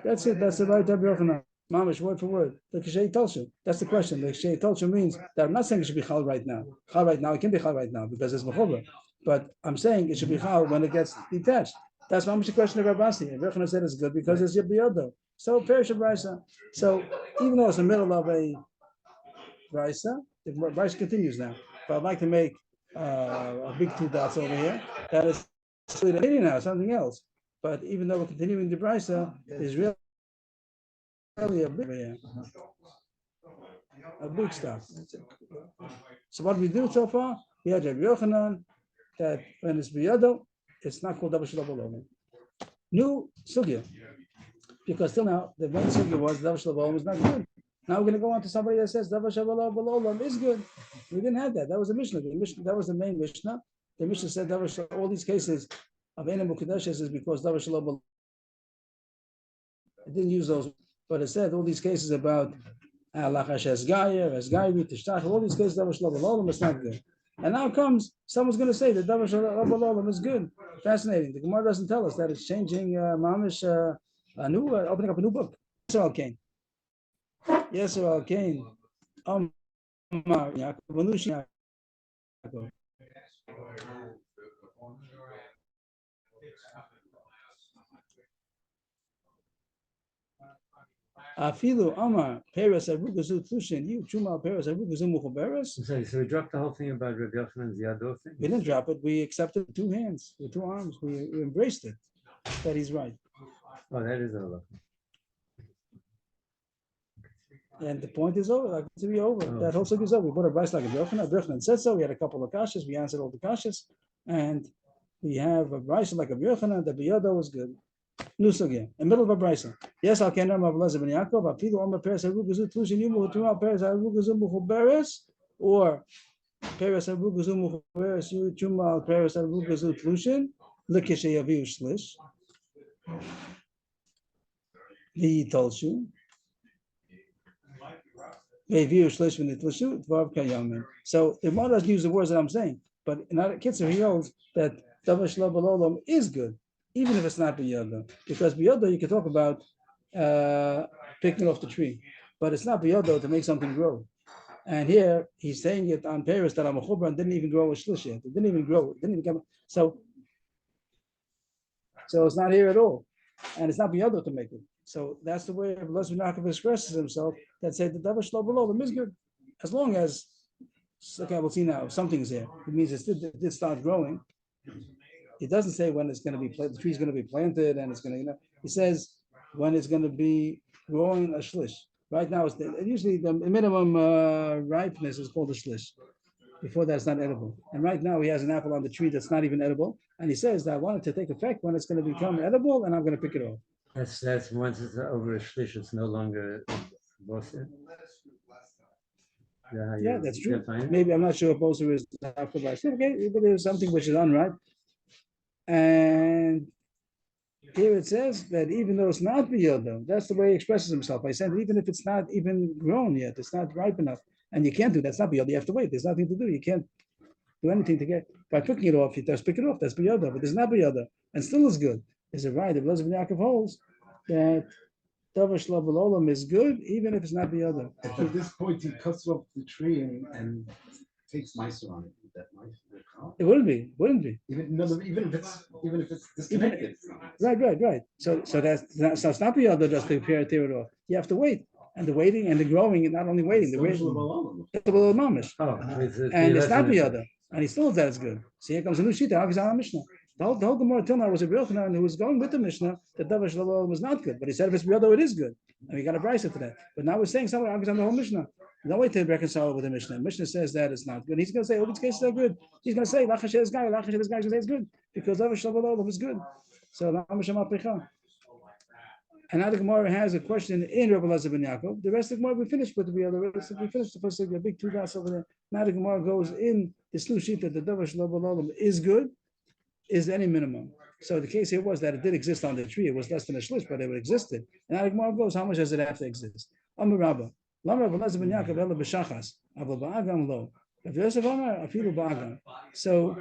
That's it. That's the right Rabbi Yochanan. Mamish, word for word. Lekishei tolshu. That's the question. Lekishei tolshu means that I'm not saying it should be chal right now. Chal right now, it can be chal right now because it's Mechuber. But I'm saying it should be chal when it gets detached. That's Mamish the question of Rabbi Yochanan. Rabbi Yochanan said it's good because it's Yabiyado. So perish of brisa. So even though it's in the middle of a brisa, the brisa continues now. But I'd like to make a big two dots over here. That is now something else. But even though we're continuing the brisa, there's really a big stuff. So what we do so far, we had Rabbi Yochanan that when it's biyado, it's not called Davar Shalom Balol. New sugya. Because till now, the main sugya was Davar Shalom was not good. Now we're going to go on to somebody that says Davar Shalom is good. We didn't have that. That was the Mishnah. That was the main Mishnah. The Mishnah said Davar Shalom, all these cases of Enam Ukadeshes is because Davar Shalom. It didn't use those, but it said all these cases about Lachash Esgaya, Esgayi, Tishtach, all these cases Davar Shalom is not good. And now comes someone's going to say that Davar Shalom is good. Fascinating. The Gemara doesn't tell us that it's changing Mamish. Opening up a new book. Yisrael Cain. Yisrael Cain. Afilu Amar Peres Arugazu Tushin. You Chuma Peres Arugazu Muchaberes. So we dropped the whole thing about Rabbi Yochanan's Yado thing. We didn't drop it. We accepted with two hands, with two arms. We embraced it. That he's right. Oh, that is a lot. And the point is over, like to be over. Oh. That whole subject is over. We put a rice like a Yochanan said so. We had a couple of kashas. We answered all the kashas, and we have a rice like a Yochanan. The biyado was good. New sugya, in the middle of a brisa. Yes, I'll can remember Abelazar ben Yaakov. Afilu Omer Peres Arugazu Tlushin Yumu Tuma Peres Arugazu Muchaberes, or Peres Arugazu Muchaberes Yu Tuma Peres Arugazu Tlushin Likishe Yaviu Shlish. The Tolshu. So the Gemara doesn't use the words that I'm saying. But in other Kitzur, he holds that Davar Shlo B'Olam is good, even if it's not B'Yodo. Because B'Yodo, you can talk about picking off the tree, but it's not B'Yodo to make something grow. And here he's saying it on Paris that Amachuban didn't even grow a shlish yet. It didn't even grow. It didn't even come. So it's not here at all, and it's not B'Yodo to make it. So that's the way Elazar Yaakov expresses himself. That said, the Davar Shlo B'Olam is good, as long as, okay, we'll see now if something's there. It means it did start growing. It doesn't say when it's going to be the tree's going to be planted and it's going to, he says when it's going to be growing a shlish. Right now, it's usually the minimum ripeness is called a shlish. Before that, it's not edible. And right now, he has an apple on the tree that's not even edible. And he says that I want it to take effect when it's going to become edible, and I'm going to pick it off. That's once it's over a shlish, it's no longer bossy. Yeah, that's true. Maybe I'm not sure if Boser is after by okay, but there's something which is unripe. And here it says that even though it's not Biyodo, that's the way he expresses himself. I said even if it's not even grown yet, it's not ripe enough, and you can't do that's not Biyodo. You have to wait. There's nothing to do. You can't do anything to get by picking it off. You just pick it off. That's Biyodo, but there's not Biyodo, and still is good. Is it right? If Elazar Yaakov holds that Davar Shlo B'Olam is good, even if it's not Biyodo. At this point, he cuts off the tree and takes mice on it. That mice, it wouldn't be. Even if it's disconnected. Right. So it's not Biyodo just to tear it off. You have to wait. And the waiting and the growing, not only waiting, the waiting. It's a little mamish. And it's not Biyodo. And he still says it's good. So here comes a new shita, Agzal Mishnah. The whole Gemara till now was a real Chanan who was going with the Mishnah that Davar Shlo B'Olam was not good. But he said if it's Biyodo, it is good. And we got a brisa to that. But now we're saying somewhere Agzal the whole Mishnah. No way to reconcile it with the Mishnah. Mishnah says that it's not good. He's going to say, all these cases are good. He's going to say, Lachash is guy, Lachash is guy, he's going to say it's good. Because Davar Shlo B'Olam is good. So, and now the Gemara has a question in Rabbi Elazar ben Yaakov. The rest of the Gemara we finished with the other. We finished the first a big 2 dots over there. Now the Gemara goes in this new sheet that the Davar Shlo B'Olam is good, is any minimum. So the case here was that it did exist on the tree. It was less than a shlish, but it existed. And now the Gemara goes, how much does it have to exist? Amar Rabba. Lam Rabbi Elazar ben Yaakov ela b'shachas, aval ba'agam lo. Rav Yosef Amar afilu ba'agam. So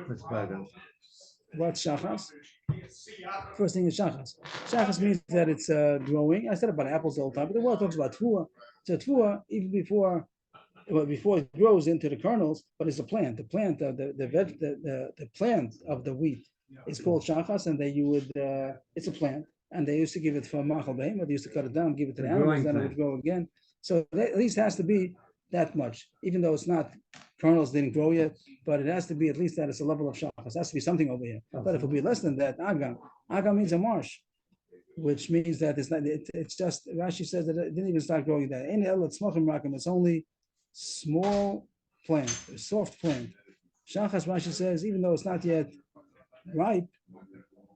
what's shachas? First thing is shachas. Shachas means that it's growing. I said about apples all the time, but the world talks about tvua. So tvua, even before it grows into the kernels, but it's a plant. The plant of the plant of the wheat is called shachas, and it's a plant, and they used to give it for machal beim, or they used to cut it down, give it to the animals, then it would grow again. So that at least has to be that much, even though it's not kernels didn't grow yet, but it has to be at least that it's a level of shachas. It has to be something over here. But if it be less than that, agam means a marsh, which means that it's not. It's just Rashi says that it didn't even start growing that. It's only small plant, a soft plant. Shachas Rashi says even though it's not yet ripe,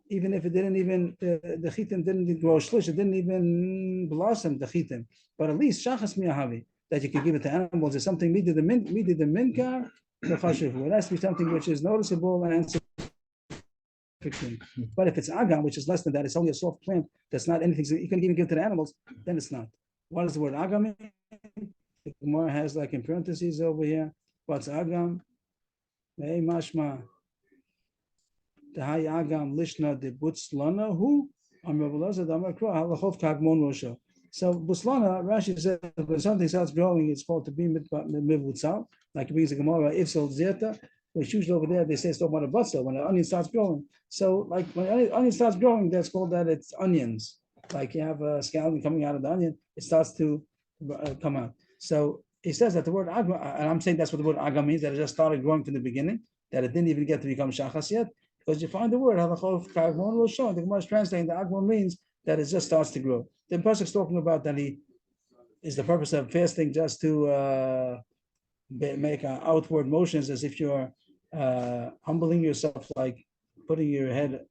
even if it didn't even the chitim didn't grow shlish, it didn't even blossom the chitim, but at least shachas miyahavi that you can give it to animals is something midid the minkar the chashuv. It has to be something which is noticeable and significant. But if it's agam, which is less than that, it's only a soft plant that's not anything so you can even give to the animals, then it's not. What does the word agam mean? The Gemara has like in parentheses over here. What's agam? Hey mashma. The hay agam lishna de butzlana hu am Rabbi Elazar damakro halachov kagmon rosho. So buslana, Rashi says when something starts growing, it's called to be mivvutzal. Like it brings the Gemara ifsol zeta, which usually over there they say it's talking about a butzel when an onion starts growing. So like when an onion starts growing, that's called that it's onions. Like you have a scallion coming out of the onion, it starts to come out. So he says that the word agma, and I'm saying that's what the word agma means, that it just started growing from the beginning, that it didn't even get to become shachas yet, because you find the word halachov kagmon rosho. The Gemara is translating the agma means that it just starts to grow. The Pasuk's talking about that he is the purpose of fasting just to make outward motions as if you're humbling yourself, like putting your head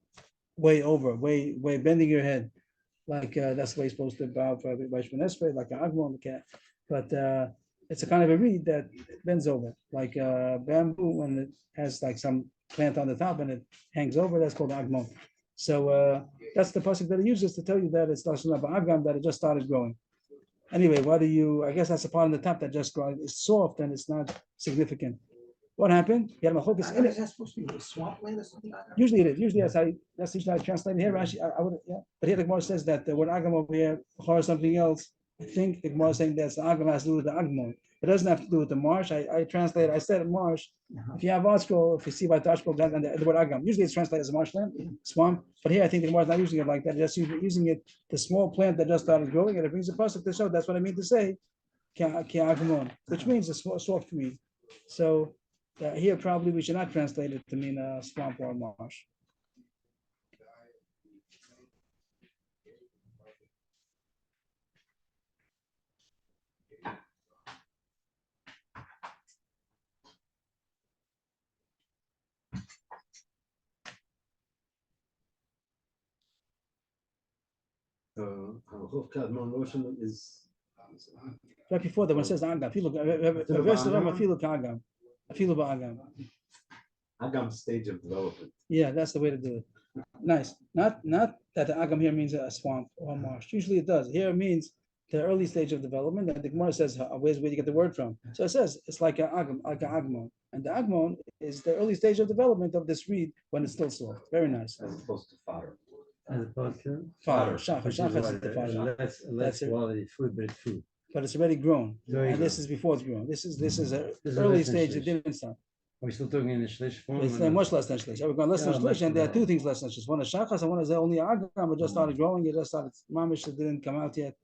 way over, way bending your head, like that's the way you're supposed to bow for like an agmon cat. But it's a kind of a reed that bends over, like bamboo when it has like some plant on the top and it hangs over. That's called agmon. So that's the pasuk that he uses to tell you that it's lashon agam, that it just started growing. Anyway, I guess that's the part on the top that just grows. It's soft and it's not significant. What happened? He had machlokes in Is it. that supposed to be a swampland or something like that? Usually it is. Usually that's usually how I translate it here. Rashi, I would, yeah. But here the Gemara says that the word agam over here or something else. I think the Gemara is saying that the agam has to do with the agmon. It doesn't have to do with the marsh. I translate. I said marsh. If you have article, if you see by Tashkol, and the word agam, usually it's translated as marshland, swamp. But here I think the Gemara is not using it like that. Just using it, the small plant that just started growing, and it brings a pasuk to show. That's what I mean to say, which means a soft green. So here probably we should not translate it to mean a swamp or a marsh. Halachot Kadmon Roshan is Right before that, when it says agam, if you look, reverse the Rama, if agam, agam. Agam stage of development. Yeah, that's the way to do it. Nice. Not that the agam here means a swamp or a marsh. Usually it does. Here it means the early stage of development. And the Gemara says, where's where you get the word from? So it says it's like an agam, like an agmon. And the agmon is the early stage of development of this reed when it's still soft. Very nice. As opposed to fodder. As opposed to Fodder. which Shachar. is Shachar is what, the fodder. less That's it. quality food, but it's food. But it's already grown. Very And this good. is before it's grown. This is an This is early less than stage. It shlish. didn't start. Are we still talking in the shlish form? It's or not? much less than shlish. We're going less than Yeah, shlish, less and there are than two that. things less than shlish. One is shachas, and one is only agam. It just started growing. It just started mamish. It didn't come out yet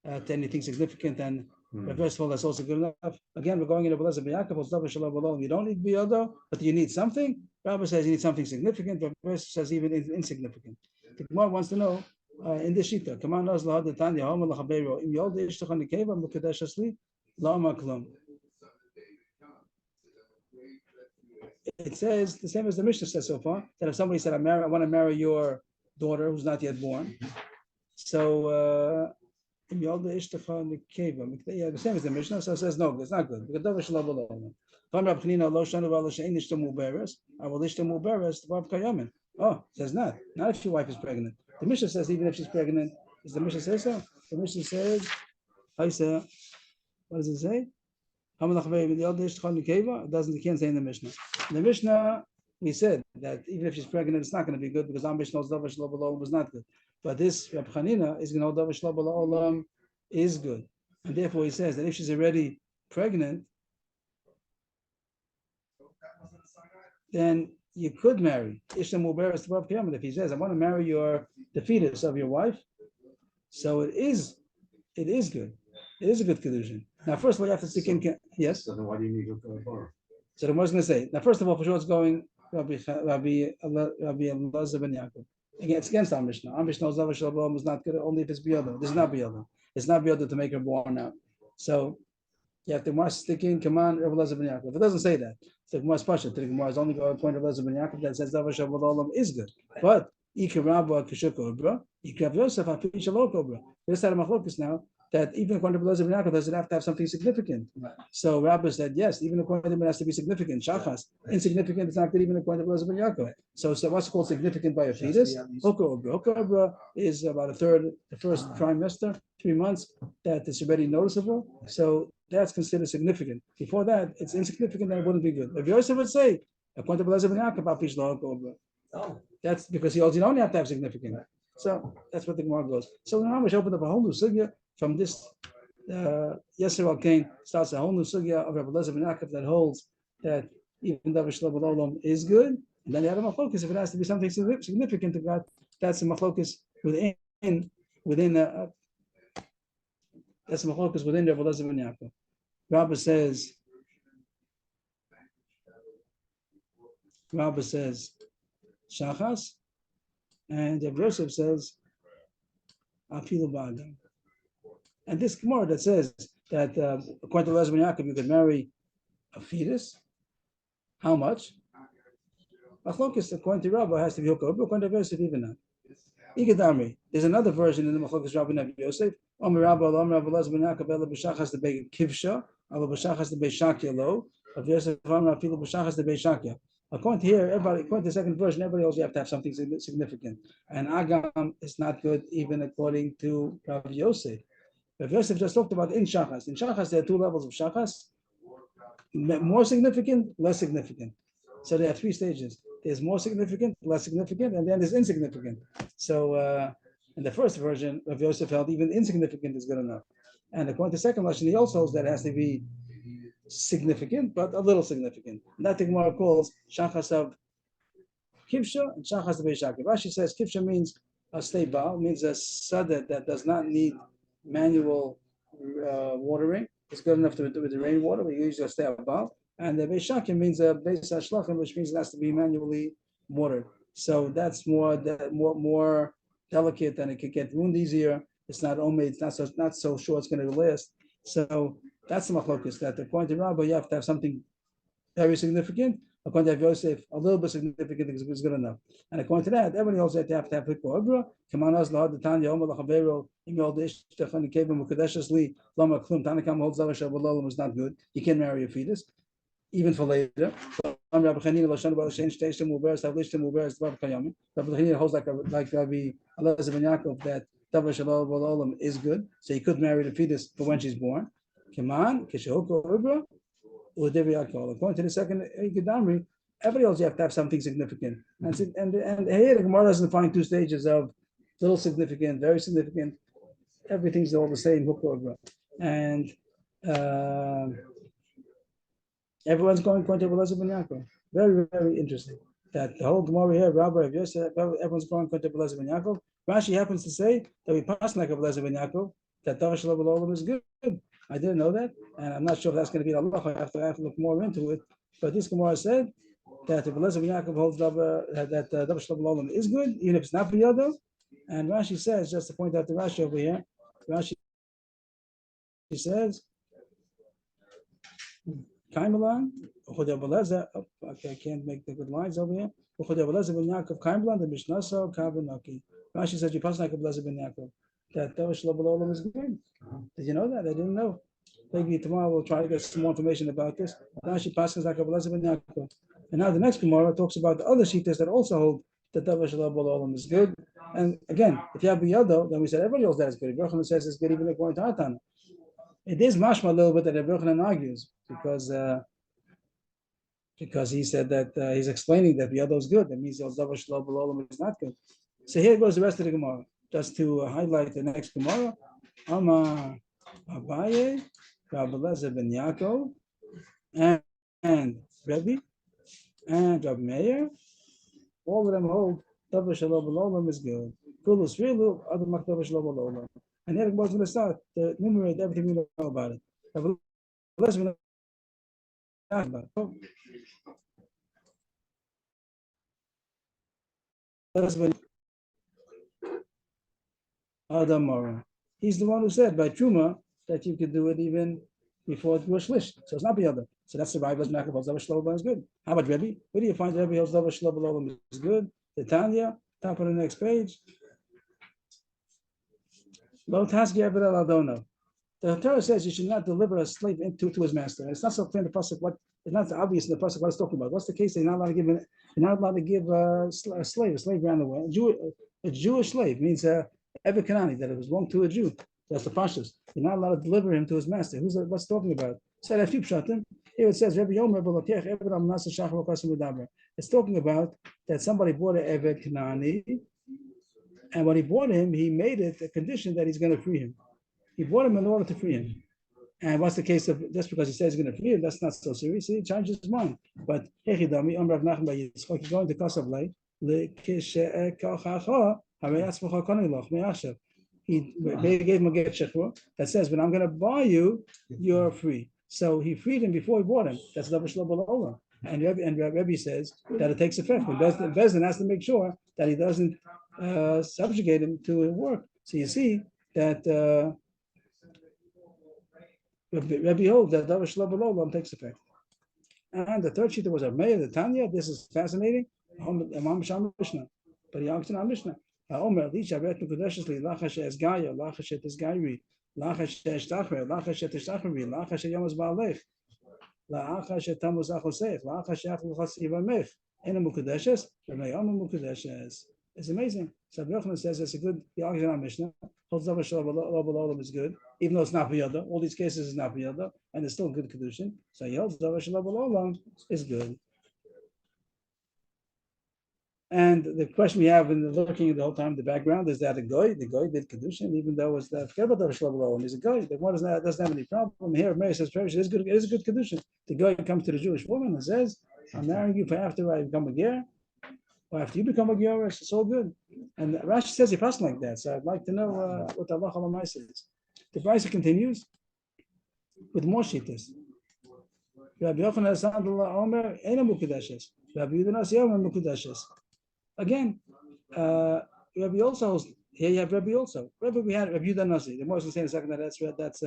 to anything significant. And first of all, that's also good enough. Again, we're going into Belezer B'Yakov. You don't need biyodo, but you need something. Rabbi says you need something significant. But verse says even insignificant. The Gemara wants to know in this shita. Come on, Naz lahad Tanya Hom lachabeiro im yolde ishtachan nikeva mekadesh asli la'ama klum. It says the same as the Mishnah says so far, that if somebody said, I want to marry your daughter who's not yet born. So, yeah, the same as the Mishnah, so it says, no, it's not good. Oh, it says not if your wife is pregnant. The Mishnah says even if she's pregnant. Does the Mishnah say so? The Mishnah says, what does it say? It doesn't, you can't say in the Mishnah. In the Mishnah, we said that even if she's pregnant, it's not going to be good because Ambish knows Davar Shlo B'Olam was not good. But this Reb Chanina is going to know Davar Shlo B'Olam is good. And therefore he says that if she's already pregnant, then you could marry. Ishtam Uberes Tvav Kiyamah. If he says, I want to marry the fetus of your wife, so it is good. It is a good Kiddushin. Now, first of all, you have to stick in. Yes? So then why do you need to go far? So the Gemara is going to say, now, first of all, for sure it's going Rabbi Elazar ben Yaakov. Again, it's against our Mishnah. Our Mishnah Zavar Shalom is not good only if it's Biyodah. This is not Biyodah. It's not Biyodah to make her born now. So you have to stick in, come on, Rabbi Elazar ben Yaakov. It doesn't say that. So the Gemara's Pasha. The Gemara is only going to point Rabbi Elazar ben Yaakov that says Zavar Shalom is good. But Ikar Rabba Kishuk Obra, Ikar Yosef Hafi Shalok Obra. This had a machlokes now. That even according to Belezer B'Yakov, does it have to have something significant? Right. So Rabbi said, yes, even according to him, it has to be significant. Shachas, insignificant, it's not good even according to Belezer B'Yakov. So what's called significant by a fetus? Hokah is about a third, the first trimester, 3 months, that is already noticeable. So that's considered significant. Before that, it's insignificant and it wouldn't be good. If Yosef would say, according to Belezer B'Yakov, that's because he also don't have to have significant. So that's what the Gemara goes. So the Rambam opened up a whole new sugya. From this, Yasser al-Kain starts a whole new sugya of Rabbi Elazar ben Yaakov that holds that even Davar Shlo B'Olam is good. And then you have a machlokus if it has to be something significant to God. That's a machlokus within that's a machlokus within Rabbi Elazar ben Yaakov. Rabbi says Shachas, and Rabbi Yosef says Afilu Ba'adam. And this Gemara that says that according to Elazar ben Yaakov, you could marry a fetus. How much? Machlokes according to Rabbi has to be Hokah. According to Yosef, even not. Igadamri. There's another version in the Machlokes Rabbi Navi Yosef. Omer Rabbi Elazar ben Yaakov Ela b'Shachas the Bei Kivsha, Ela b'Shachas the Bei Shakya lo. Of Yosef Omer Afilu b'Shachas the Bei Shakya. According to here, according to the second version, everybody else you have to have something significant. And Agam is not good even according to Rabbi Yosef. But Yosef just talked about in Shachas. In Shachas, there are two levels of Shachas. more significant, less significant. So there are three stages. There's more significant, less significant, and then there's insignificant. So in the first version of Yosef held, even insignificant is good enough. And according to the second version, he also holds that it has to be significant, but a little significant. And that the Gemara calls Shachas of Kivsha and Shachas of Beishakiv. Rashi says Kivsha means a stable, means a sadeh that does not need manual watering. It's good enough to with the rainwater. We usually stay above. And the Beishakim means a Beis Hashlachim, which means it has to be manually watered. So that's more delicate, and it could get ruined easier. It's not only it's not so sure it's going to last. So that's the machlokus, that according to Rabbi, you have to have something very significant. According to Yosef, a little bit significant is good enough. And according to that, everybody knows that you have to have hikko obra. Kamanas lahad Tanya Omer lachavero imyol deish techani kevim ukadeshes li lama klum Tanakam holds zavar shabalolam is not good. You can't marry a fetus, even for later. Rabbi Chanina holds like Rabbi Elazar ben Yaakov that davar shalom is good, so you could marry the fetus for when she's born. Kaman kishehoko obra. According to the second Gedamri, everybody else you have to have something significant. And here the Gemara doesn't find two stages of little significant, very significant. Everything's all the same. And everyone's going to Elazar ben Yaakov. Very, very interesting. That the whole Gemara here, Rabbi of Yosef, everyone's going to Elazar ben Yaakov. Rashi happens to say that we pass like Elazar ben Yaakov, that Davar Shalom is good. I didn't know that, and I'm not sure if that's going to be the halacha. I have to look more into it. But this Gemara said that if Elazar ben Yaakov holds that Davar Shalom is good, even if it's not biyado. And Rashi says, just to point out the Rashi over here, Rashi says, Kaimalan, okay, I can't make the good lines over here. Elazar ben Yaakov Kaimalan, the Mishnah so Kavanaki. Rashi says you pass like Elazar ben Yaakov. That Davar Shalom is good. Did you know that? I didn't know. Maybe tomorrow we'll try to get some more information about this. Rashi passes like Elazar ben Yaakov. And now the next Gemara talks about the other shittas that also hold that Davar Shalom is good. And again, if you have Biyado, then we said everybody else that is good. Avrohom says it's good even according to Atana. It is mashma a little bit that Avrohom argues because he said that he's explaining that Biyado is good. That means Davar Shalom is not good. So here goes the rest of the Gemara. Just to highlight the next Gemara, Amar Abaye, Rabbi Elazar ben Yaakov, and Rebbe, and Rabbi Meir, all of them hold Davar Shalom is good. Kulus Rilu, other Mak Davar Shalom. And here was going to start to enumerate everything we know about it. Rabbi Elazar ben Yaakov. Adam, he's the one who said by Truma that you could do it even before it was shlish. So it's not the other. So that's the Bible. Davar Shalom is good. How about Rebbe? Where do you find Rebbe holds Davar Shalom is good? The Tanya, top of the next page. Lo taski Eved al Adono. The Torah says you should not deliver a slave to his master. It's not so clear in the pasuk what. It's not so obvious in the pasuk what it's talking about. What's the case? They're not allowed to give. You're not allowed to give a slave. A slave ran away. A Jewish slave means Eved Kanani, that it was belonged to a Jew. That's the pashtus. You're not allowed to deliver him to his master. What's talking about? Said a few pshatim. Here it says Rabbi Yomer B'Lokech Eved Al Manaseh Shachar V'Kasim V'Daber. It's talking about that somebody bought an Eved Kanani, and when he bought him, he made it a condition that he's going to free him. He bought him in order to free him. And what's the case of just because he says he's going to free him? That's not so serious. He changes his mind. But Hechidami Amr Rav Nachman Bar Yitzchak, going to Kasavlei leKishe'ekachacha. He gave him a get shechur that says, "When I'm going to buy you, you're free." So he freed him before he bought him. That's Davar Shalom. And Rebbe says that it takes effect. And Bezdin has to make sure that he doesn't subjugate him to work. So you see that Rebbe holds that Davar Shalom takes effect. And the third sheet was a Meir, the Tanya. This is fascinating. But he asked in our Mishnah. Omer, Lisha, Retnu Kodeshesli, Lachash es Gaya, Lachash et es Gairi, Lachash et Shtachre, Lachash et Shtachri, Lachash et Yomas Baalech, Lachash et Tamus Achosech, Lachash et Achosech Ivamech, Ena Mukadeshes, Renayama Mukadeshes. It's amazing. So Avrohom says it's a good. The argument on Mishnah holds Davar Shalom Olam is good, even though it's not biyada. All these cases is not biyada, and it's still good Kiddushin. So he holds Davar Shalom Olam is good. And the question we have in looking the whole time in the background is that the guy did Kiddushin, even though it's the forget about Davar Shalom Olam. He's a guy. The one doesn't have any problem here. Mary says, "It is good. It is a good Kiddushin." The guy comes to the Jewish woman and says, "I'm marrying you for after I become a ger." Or after you become a Gyoris, it's all good. And Rashi says he passed like that. So I'd like to know what the Allah Alamai says. The Brisa continues with more shittas. Rabbi Yochanan Sandallah Omer Ena Mukudashes. Rabbi Yudan Omer Mukudashes. Again, Rabbi also here you have Rabbi also. Rabbi we had Rabbi Yudan Nasi. The Morris is saying a second that that's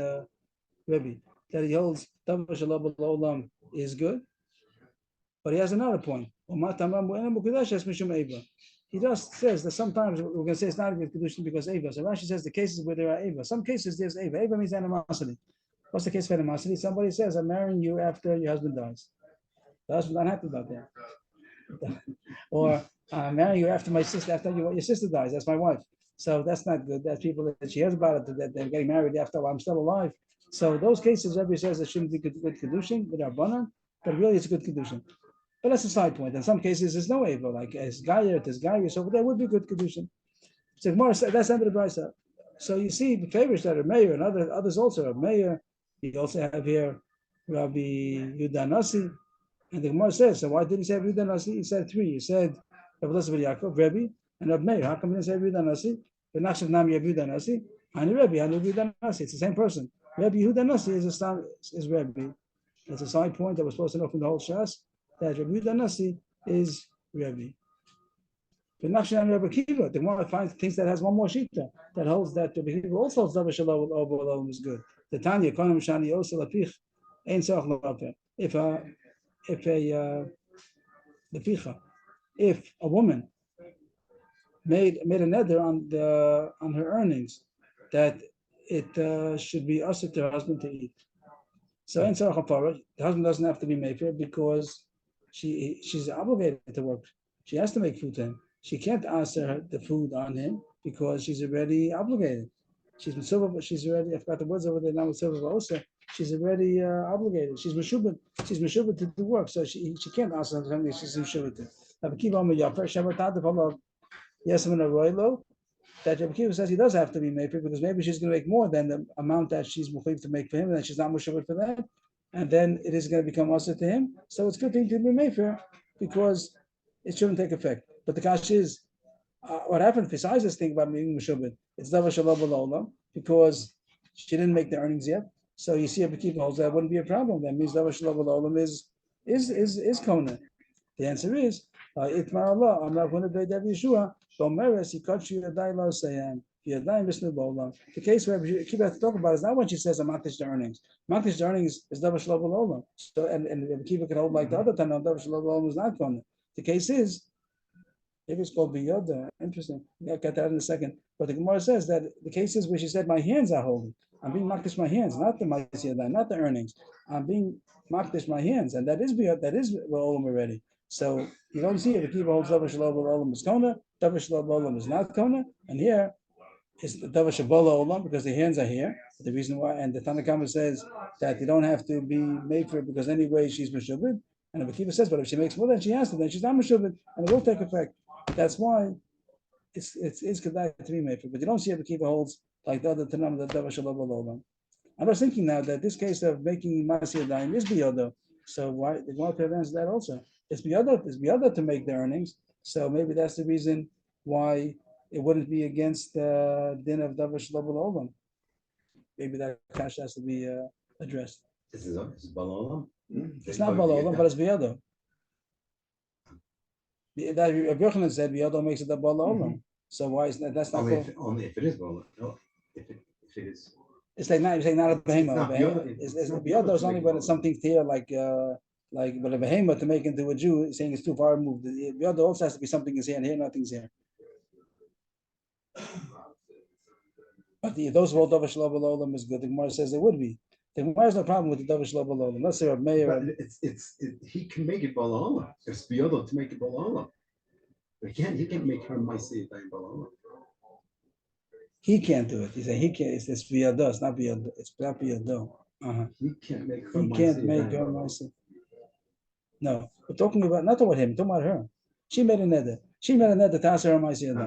Rabbi that he holds Davar Shalom Olam is good. But he has another point. He just says that sometimes we're going to say it's not a good Kiddushin because Eva. So Rashi says the cases where there are Eva. Some cases there's Eva. Eva means animosity. What's the case for animosity? Somebody says, I'm marrying you after your husband dies. The husband's not happy about that. Or I'm marrying you after my sister, after your sister dies. That's my wife. So that's not good. That's people that she hears about it, that they're getting married after I'm still alive. So those cases, Rebbe says it shouldn't be good Kiddushin with our Banan, but really it's a good Kiddushin. But that's a side point. In some cases, there's no Eva, like as Gayer, there's Gayer, so there would be good Kiddushin. So that's under the Brisa. So you see the favorites that are Meir and others also are Meir. You also have here Rabbi Yudan Nasi. And the Gemara says, so why didn't he say Rabbi Yudan Nasi? He said three. He said Rabbi Elazar Yaakov, Rabbi, and Rabbi Meir. How come he didn't say Rabbi Yudan Nasi? The Nachshav Nami Rabbi Yudan Nasi, and Rabbi Yudan Nasi. It's the same person. Rabbi Yudan Nasi is Rabbi. That's a side point that we're supposed to know from the whole Shas, that Rabbi Yudan Nasi is Rabbi. The Nachshav Nami Rabbi Kiva, the Gemara finds things that has one more shita that holds that Rabbi Kiva also holds Davar Shalom Olam is good. The Tanya Konim Shani Osel Apich Ein Tzarich L'Raper. If a woman made a neder on her earnings that it should be usher to her husband to eat. So in Sarah Chapara, the husband doesn't have to be made because she's obligated to work. She has to make food to him. She can't answer the food on him because she's already obligated. She's already, I forgot the words over there now with silver also. She's already obligated. She's meshubet. She's meshubet to do work, so she can't answer something she's meshubet to. Rabbi Kiva Omer Yafer Shemer Tadif Olav Yesem Roilo. That Rabbi Kiva says he does have to be made because maybe she's going to make more than the amount that she's mechuyev to make for him, and that she's not meshubet for that, and then it is going to become also to him. So it's a good thing to be made for because it shouldn't take effect. But the kash is what happened besides this thing about being meshubet. It's Davar Shalom Olam because she didn't make the earnings yet. So you see, Rabbi Kiva holds that wouldn't be a problem. That means Davar Shalom Olam is kona. The answer is Itmar Allah. I'm not going to be David Yeshua. Gomeres he cut you Yadai Sayam. Yadai Misnu Bolam. The case where Rabbi Kiva has to talk about is not when she says I'm Makdish the earnings. Makdish the earnings is Davar Shalom Olam. So and Rabbi Kiva can hold like the other time. Davar Shalom Olam is not kona. The case is. Maybe it's called Biyoda. Interesting. I'll get that in a second. But the Gemara says that the cases where she said, my hands are holy. I'm being makdish my hands, not the ma'asiyah, not the earnings. I'm being makdish my hands. And that is Biyod, that is Olam already. So you don't see it. The Kiva holds Davar Shalom Olam is Kona, Davar Shalom Olam is not Kona. And here is the Davar Shabala Olam because the hands are here. The reason why, and the Tanakhama says that you don't have to be made for it because anyway she's Meshubid. And the Kiva says, but if she makes more than she has to, then she's not Meshubid. And it will take effect. That's why it's kedai to be made for, but you don't see Rabbi Kiva holds like the other Tanam that Davar Shalom Olam. I was thinking now that this case of making Masiyah Daim is biyodo, so why the Gemara could have answered that also? It's biyodo to make the earnings, so maybe that's the reason why it wouldn't be against the din of Davar Shalom Olam. Maybe that cash has to be addressed. This is Balalam. It's not Balalam, but it's biyodo. That Avrohom said Biyodo makes it a Bala Olam. So why is that? That's not only if it is Bala. No, if it is. It's like not a behema. It's Biyodo is only when it's something here like but a behema to make into a Jew saying it's too far removed. Biyodo also has to be something is here and here nothing's here. But those who hold Davar Shalom Olam is good. The Gemara says it would be. The Gemara has no problem with the Davar Shalom Olam. Let's say Meir. He can make it Balalam. It's Biyodo to make it Balalam. He can't make her Maisi Yadayim Balaolam. He can't do it. He said he can't. It's biyado. It's not biyado. It's not biyado. He can't make her He can't Maisi make Yadayim her Balaolam. myself. No, we're talking about not about him. We're talking about her. She made a neder. She made a neder to answer her myself.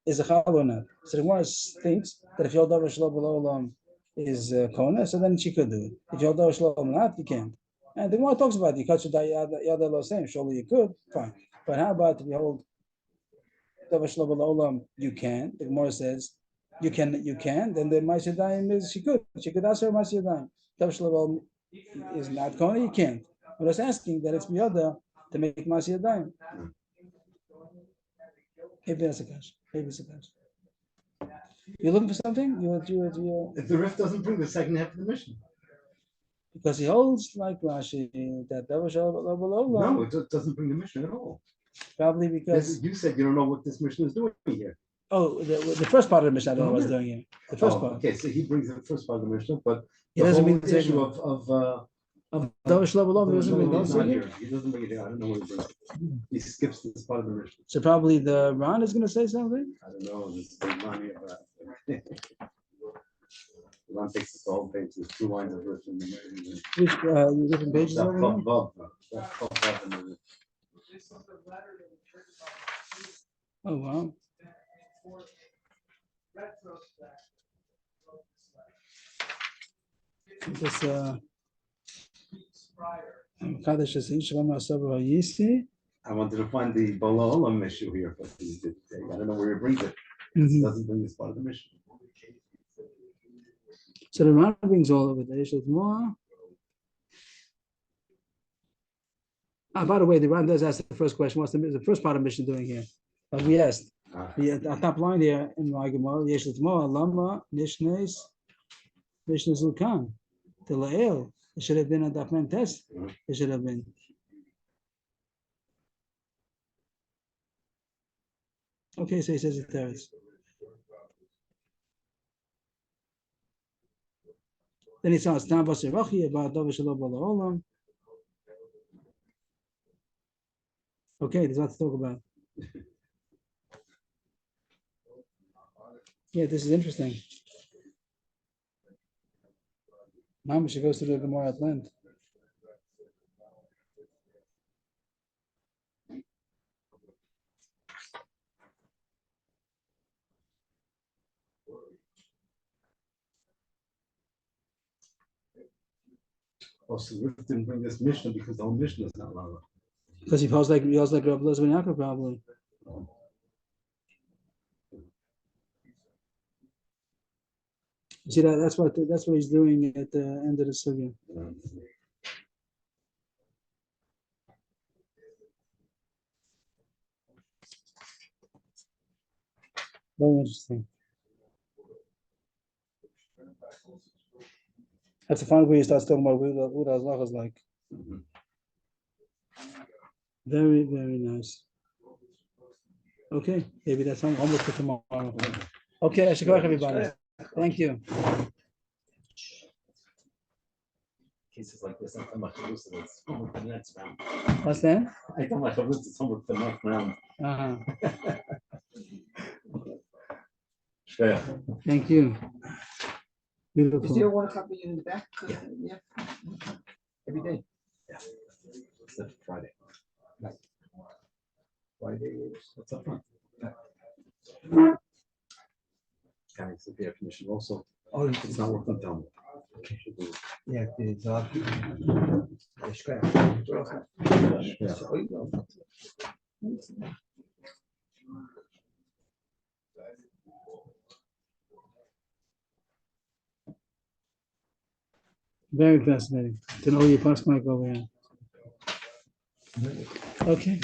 Is a chal or not? So the Gemara thinks that if Yodav Shlo B'Olam is Kona, so then she could do it. If Yodav Shlo not, you can't. And the Gemara talks about you cut Yada Lo same. Surely you could, fine. But how about if you hold Yodav Shlo B'Olam, you can. The Gemara says you can. Then the Ma'aseh is she could ask her Ma'aseh Yadayim. Yodav Shlo B'Olam is not Kona, you can't. But I was asking that it's Yoda to make Ma'aseh Yadayim. Maybe that's a question. Maybe it's a question. You're looking for something? You If the Rif doesn't bring the second half of the mission. because he holds like Rashi that was No, it doesn't bring the mission at all. probably because You said you don't know what this mission is doing here. the first part of the mission I don't know what's doing here. The first part. Okay, so he brings the first part of the mission, but He the doesn't whole mean the issue second of Davish Love he doesn't mean no, the he's not second. here. He doesn't bring it here. I don't know what he brings. He skips this part of the mission. So probably the Ron is going to say something. I don't know. This is the money of that. Ron takes the whole page. There's 2 lines of verse in the middle. Which different pages over here? Oh wow. This Kaddish is Shalom Asabra Yisi. I wanted to find the Balaolam issue here, but I don't know where he brings it. It doesn't bring this part of the mission. So the Ron brings all of it. The issue is more. By the way, the Ron does ask the first question. What's the first part of the mission doing here? But we asked. The top line here in my Gemara, Yeshlet Mo, Lama, Nishnes, Vishnes Lukan, the Lael. It should have been a Dafman test. It should have been. Okay, so he says it there. Then he says, Tam Basirachi about Davish Olam. Okay, there's a lot to talk about. Yeah, this is interesting. Mama, she goes to the Gemara at length. Also, Rif didn't bring this mission because the whole mission is not Lala. Because he holds like Rabbi Elazar ben Yaakov probably. You see that's what he's doing at the end of the sugya. Very interesting. That's the final where he starts talking about what Allah is like. Very, very nice. Okay, maybe that's homework for tomorrow. Okay, I should go, everybody. Thank you. Cases like this, I tell my chavus that it's homework for the next round. What's that? I tell my chavus it's homework for the next round. Uh-huh. Shreya. Thank you. Is there Beautiful. one copy in the back? Yeah. Every day. Except Friday. Friday. What's up front? County the air condition also. Oh, It's not working down. yeah, it's Very fascinating to know your past mic over here. Okay.